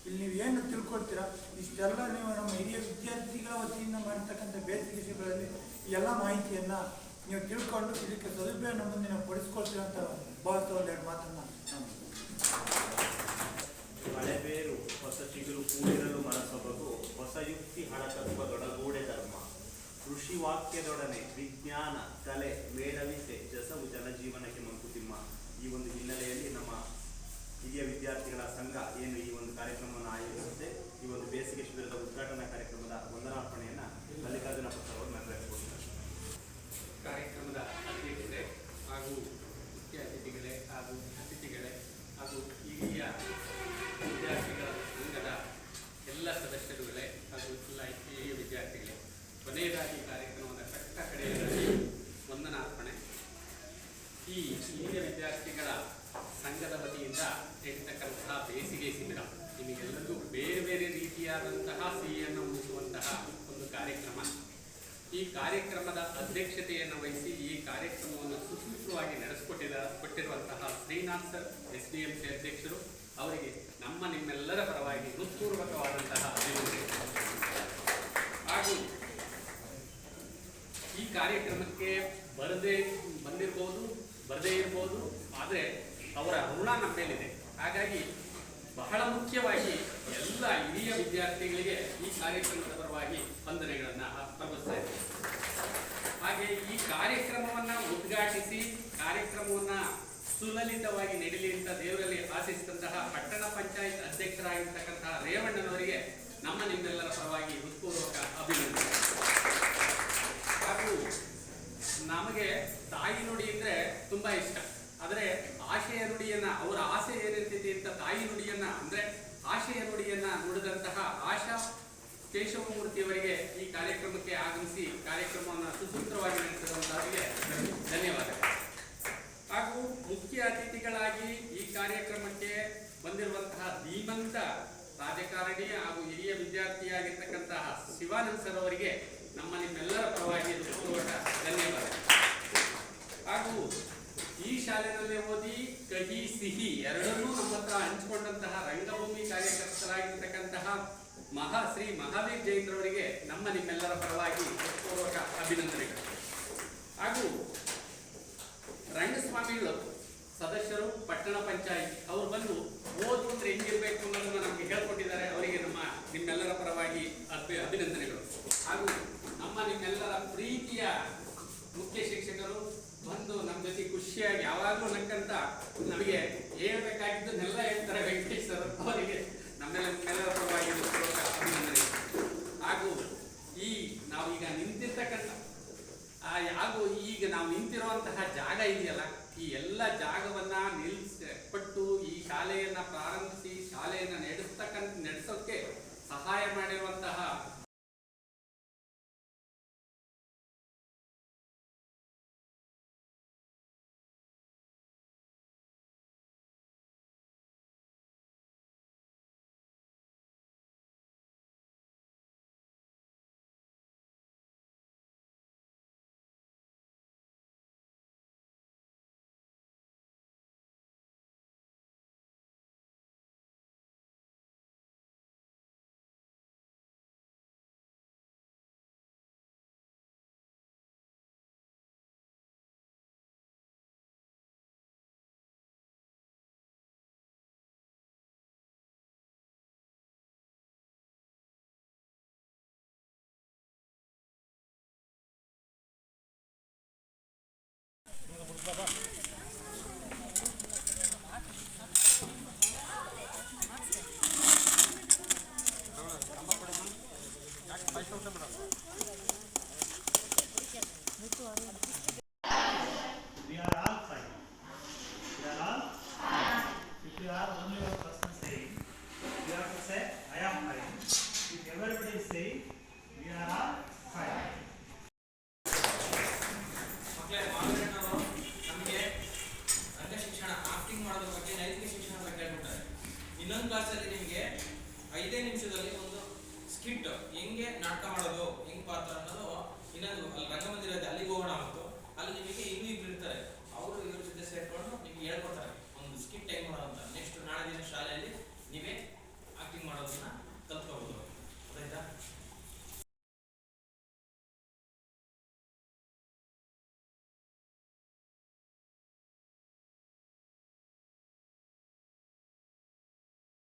ಇಲ್ಲಿ ನೀವು ಏನು ತಿಳ್ಕೊಳ್ತೀರಾ ಇಷ್ಟೆಲ್ಲ ನೀವು ನಮ್ಮ ಹಿರಿಯ ವಿದ್ಯಾರ್ಥಿಗಳ ವತಿಯಿಂದ ಮಾಡಿರ್ತಕ್ಕಂಥ ಬೇಸಿಗೆ ಶಿಬಿರದಲ್ಲಿ ಈ ಎಲ್ಲ ಮಾಹಿತಿಯನ್ನು ನೀವು ತಿಳ್ಕೊಂಡು ಇದಕ್ಕೆ ಸದುಪಯೋಗ ನಮ್ಮ ಮುಂದೆ ನಾವು ಪಡಿಸ್ಕೊಳ್ತೀರ ಅಂತ ಭಾವಿಸ್ತಾ ಒಂದೆರಡು ಮಾತನ್ನು ಹಳೆಬೇರು ಹೊಸ ಚಿಗುರು ಕೂಡಿರಲು ಮನಸೊಬಗು, ಹೊಸ ಯುಕ್ತಿ ಹಳತತ್ವದೊಡಗೂಡೆ ಧರ್ಮ, ಋಷಿ ವಾಕ್ಯದೊಡನೆ ವಿಜ್ಞಾನ ಕಲೆ ಮೇಳವಿಸೆ ಜಸವು ಜನಜೀವನಕ್ಕೆ ಮಂಕುತಿಮ್ಮ. ಈ ಒಂದು ಹಿನ್ನೆಲೆಯಲ್ಲಿ ನಮ್ಮ ಹಿರಿಯ ವಿದ್ಯಾರ್ಥಿಗಳ ಸಂಘ ಏನು ಈ ಒಂದು ಕಾರ್ಯಕ್ರಮವನ್ನು ಆಯೋಜಿಸುತ್ತೆ, ಈ ಒಂದು ಬೇಸಿಗೆ ಶಿಬಿರದ ಉದ್ಘಾಟನಾ ಕಾರ್ಯಕ್ರಮದ ವಂದನಾರ್ಪಣೆಯನ್ನು ಮಲ್ಲಿಕಾರ್ಜುನ ಪ್ರಸಾದ್ ಅವರು ನೆರವೇರಿಸಿಕೊಡ್ತಾರೆ. ಕಾರ್ಯಕ್ರಮದ ಅಧ್ಯಕ್ಷರೇ ಹಾಗೂ ಮುಖ್ಯ ಅತಿಥಿಗಳೇ ಹಾಗೂ ಅತಿಥಿಗಳೇ ಹಾಗೂ ಹಿರಿಯ ವಿದ್ಯಾರ್ಥಿಗಳ ಸಂಘದ ಎಲ್ಲ ಸದಸ್ಯರುಗಳೇ ಹಾಗೂ ಎಲ್ಲ ಹಿರಿಯ ವಿದ್ಯಾರ್ಥಿಗಳೇ, ಕೊನೆಯದಾಗಿ ಕಾರ್ಯಕ್ರಮದ ಕಡೆಯದಾಗಿ ವಂದನಾರ್ಪಣೆ. ಈ ಹಿರಿಯ ವಿದ್ಯಾರ್ಥಿಗಳ ಸಂಘದ ವತಿಯಿಂದ ನಡೆಸತಕ್ಕಂತಹ ಬೇಸಿಗೆ ಶಿಬಿರ ನಿಮಗೆಲ್ಲರಿಗೂ ಬೇರೆ ಬೇರೆ ರೀತಿಯಾದಂತಹ ಸಿಹಿಯನ್ನು ಉಣಿಸುವಂತಹ ಒಂದು ಕಾರ್ಯಕ್ರಮ. ಈ ಕಾರ್ಯಕ್ರಮದ ಅಧ್ಯಕ್ಷತೆಯನ್ನು ವಹಿಸಿ ಈ ಕಾರ್ಯಕ್ರಮವನ್ನು ಸುಸೂತ್ರವಾಗಿ ಕೊಟ್ಟಿರುವಂತಹ ಶ್ರೀನಾಥ್ ಸರ್ SDMC ಅಧ್ಯಕ್ಷರು ಅವರಿಗೆ ನಿಮ್ಮೆಲ್ಲರ ಪರವಾಗಿ ಹೃತ್ಪೂರ್ವಕವಾದಂತಹ ಅಭಿನಂದನೆಗಳು. ಹಾಗೂ ಈ ಕಾರ್ಯಕ್ರಮಕ್ಕೆ ಬರದೇ ಇರ್ಬೋದು, ಆದರೆ ಅವರ ಋಣ ನಮ್ಮ ಮೇಲಿದೆ. ಹಾಗಾಗಿ ಬಹಳ ಮುಖ್ಯವಾಗಿ ಎಲ್ಲ ಹಿರಿಯ ವಿದ್ಯಾರ್ಥಿಗಳಿಗೆ ಈ ಕಾರ್ಯಕ್ರಮದ ಪರವಾಗಿ ವಂದನೆಗಳನ್ನು ಅರ್ಪಿಸ್ತಾ ಇದ್ದೇನೆ. ಹಾಗೆ ಈ ಕಾರ್ಯಕ್ರಮವನ್ನು ಉದ್ಘಾಟಿಸಿ ಕಾರ್ಯಕ್ರಮವನ್ನು ಸುಲಲಿತವಾಗಿ ನಡೆಯಲಿ ಅಂತ ದೇವರಲ್ಲಿ ಆಶಿಸಿದಂತಹ ಪಟ್ಟಣ ಪಂಚಾಯತ್ ಅಧ್ಯಕ್ಷರಾಗಿರ್ತಕ್ಕಂತಹ ರೇವಣ್ಣನವರಿಗೆ ನಿಮ್ಮೆಲ್ಲರ ಪರವಾಗಿ ಹೃತ್ಪೂರ್ವಕ ಅಭಿನಂದನೆ. ಹಾಗೂ ನಮಗೆ ತಾಯಿ ನುಡಿ ಅಂದರೆ ತುಂಬ ಇಷ್ಟ. ಆದರೆ ಆಶಯ ನುಡಿಯನ್ನು, ಅವರ ಆಸೆ ಏನಿರ್ತೈತಿ ಅಂತ ತಾಯಿ ನುಡಿಯನ್ನು ಅಂದರೆ ಆಶಯ ನುಡಿಯನ್ನು ನುಡಿದಂತಹ ಆಶಾ ಕೇಶವಮೂರ್ತಿಯವರಿಗೆ ಈ ಕಾರ್ಯಕ್ರಮಕ್ಕೆ ಆಗಮಿಸಿ ಕಾರ್ಯಕ್ರಮವನ್ನು ಸುಸೂತ್ರವಾಗಿ ನಡೆಸಿರುವಂತವರಿಗೆ ಧನ್ಯವಾದಗಳು. ಹಾಗೂ ಮುಖ್ಯ ಅತಿಥಿಗಳಾಗಿ ಈ ಕಾರ್ಯಕ್ರಮಕ್ಕೆ ಬಂದಿರುವಂತಹ ಧೀಮಂತ ರಾಜಕಾರಣಿ ಹಾಗೂ ಹಿರಿಯ ವಿದ್ಯಾರ್ಥಿಯಾಗಿರ್ತಕ್ಕಂತಹ ಶಿವಾನಂದ್ ಸರ್ ಅವರಿಗೆ ನಿಮ್ಮೆಲ್ಲರ ಪರವಾಗಿ ಹೃತ್ಪೂರ್ವಕ ಧನ್ಯವಾದಗಳು. ಹಾಗೂ ಈ ಶಾಲೆಯಲ್ಲಿ ಓದಿ ಕಹಿ ಸಿಹಿ ಎರಡನ್ನೂ ನಮ್ಮ ಹತ್ರ ಹಂಚಿಕೊಂಡಂತಹ ರಂಗಭೂಮಿ ಕಾರ್ಯಕರ್ತರಾಗಿರ್ತಕ್ಕಂತಹ ಶ್ರೀ ಮಹಾವೀರ್ ಜೈನ್ರವರಿಗೆ ನಿಮ್ಮೆಲ್ಲರ ಪರವಾಗಿ ಹೃತ್ಪೂರ್ವಕ ಅಭಿನಂದನೆಗಳು. ಹಾಗೂ ರಂಗಸ್ವಾಮಿಗಳು ಸದಸ್ಯರು ಪಟ್ಟಣ ಪಂಚಾಯತ್ ಅವರು ಬಂದು ಓದು ಅಂದ್ರೆ ಹೆಂಗಿರ್ಬೇಕು ಅನ್ನೋದನ್ನ ನಮಗೆ ಹೇಳ್ಕೊಟ್ಟಿದ್ದಾರೆ. ಅವರಿಗೆ ನಿಮ್ಮೆಲ್ಲರ ಪರವಾಗಿ ಅಭಿನಂದನೆಗಳು. ಹಾಗೂ ನಿಮ್ಮೆಲ್ಲರ ಪ್ರೀತಿಯ ಮುಖ್ಯ ಶಿಕ್ಷಕರು ಬಂದು ನಮ್ಮ ಜೊತೆ ಖುಷಿಯಾಗಿ ಯಾವಾಗಲೂ ನಕ್ಕಂತ ನಮಗೆ ಹೇಳ್ಬೇಕಾಗಿದ್ದನ್ನೆಲ್ಲ ಹೇಳ್ತಾರೆ ವೆಂಕಟೇಶ್ ಸರ್, ಅವರಿಗೆ ನಮ್ಮೆಲ್ಲರ ಪರವಾಗಿ ಅಭಿನಂದನೆಗಳು. ಹಾಗೂ ನಾವೀಗ ನಿಂತಿರ್ತಕ್ಕಂಥ ಈಗ ನಾವು ನಿಂತಿರುವಂತಹ ಜಾಗ ಇದೆಯಲ್ಲ, ಈ ಎಲ್ಲ ಜಾಗವನ್ನ ಕೊಟ್ಟು ಈ ಶಾಲೆಯನ್ನ ಪ್ರಾರಂಭಿಸಿ ಶಾಲೆಯನ್ನ ನಡೆಸೋಕೆ ಸಹಾಯ ಮಾಡಿರುವಂತಹ ಇನ್ನೊಂದು ಕ್ಲಾಸಲ್ಲಿ ನಿಮಗೆ 5 ನಿಮಿಷದಲ್ಲಿ ಒಂದು ಸ್ಕಿಟ್ ಹೆಂಗೆ ನಾಟಕ ಮಾಡೋದು ಹೆಂಗ್ ಪಾತ್ರ ಅನ್ನೋದು ಇನ್ನೊಂದು ಅಲ್ಲಿ ರಂಗಮಂದಿರ ಇದೆ, ಅಲ್ಲಿಗೆ ಹೋಗೋಣ ಅವತ್ತು. ಅಲ್ಲಿ ನಿಮಗೆ ಇನ್ನೂ ಇಬ್ರು ಇರ್ತಾರೆ, ಅವರು ಇವ್ರ ಜೊತೆ ಸೇರ್ಕೊಂಡು ನಿಮ್ಗೆ ಹೇಳ್ಕೊಡ್ತಾರೆ ಒಂದು ಸ್ಕಿಟ್ ಹೆಂಗ್ ಮಾಡೋದು ಅಂತ. ನೆಕ್ಸ್ಟ್ ನಾಳೆ ದಿನ ಶಾಲೆಯಲ್ಲಿ ನೀವೇ ಆಕ್ಟಿಂಗ್ ಮಾಡೋದನ್ನ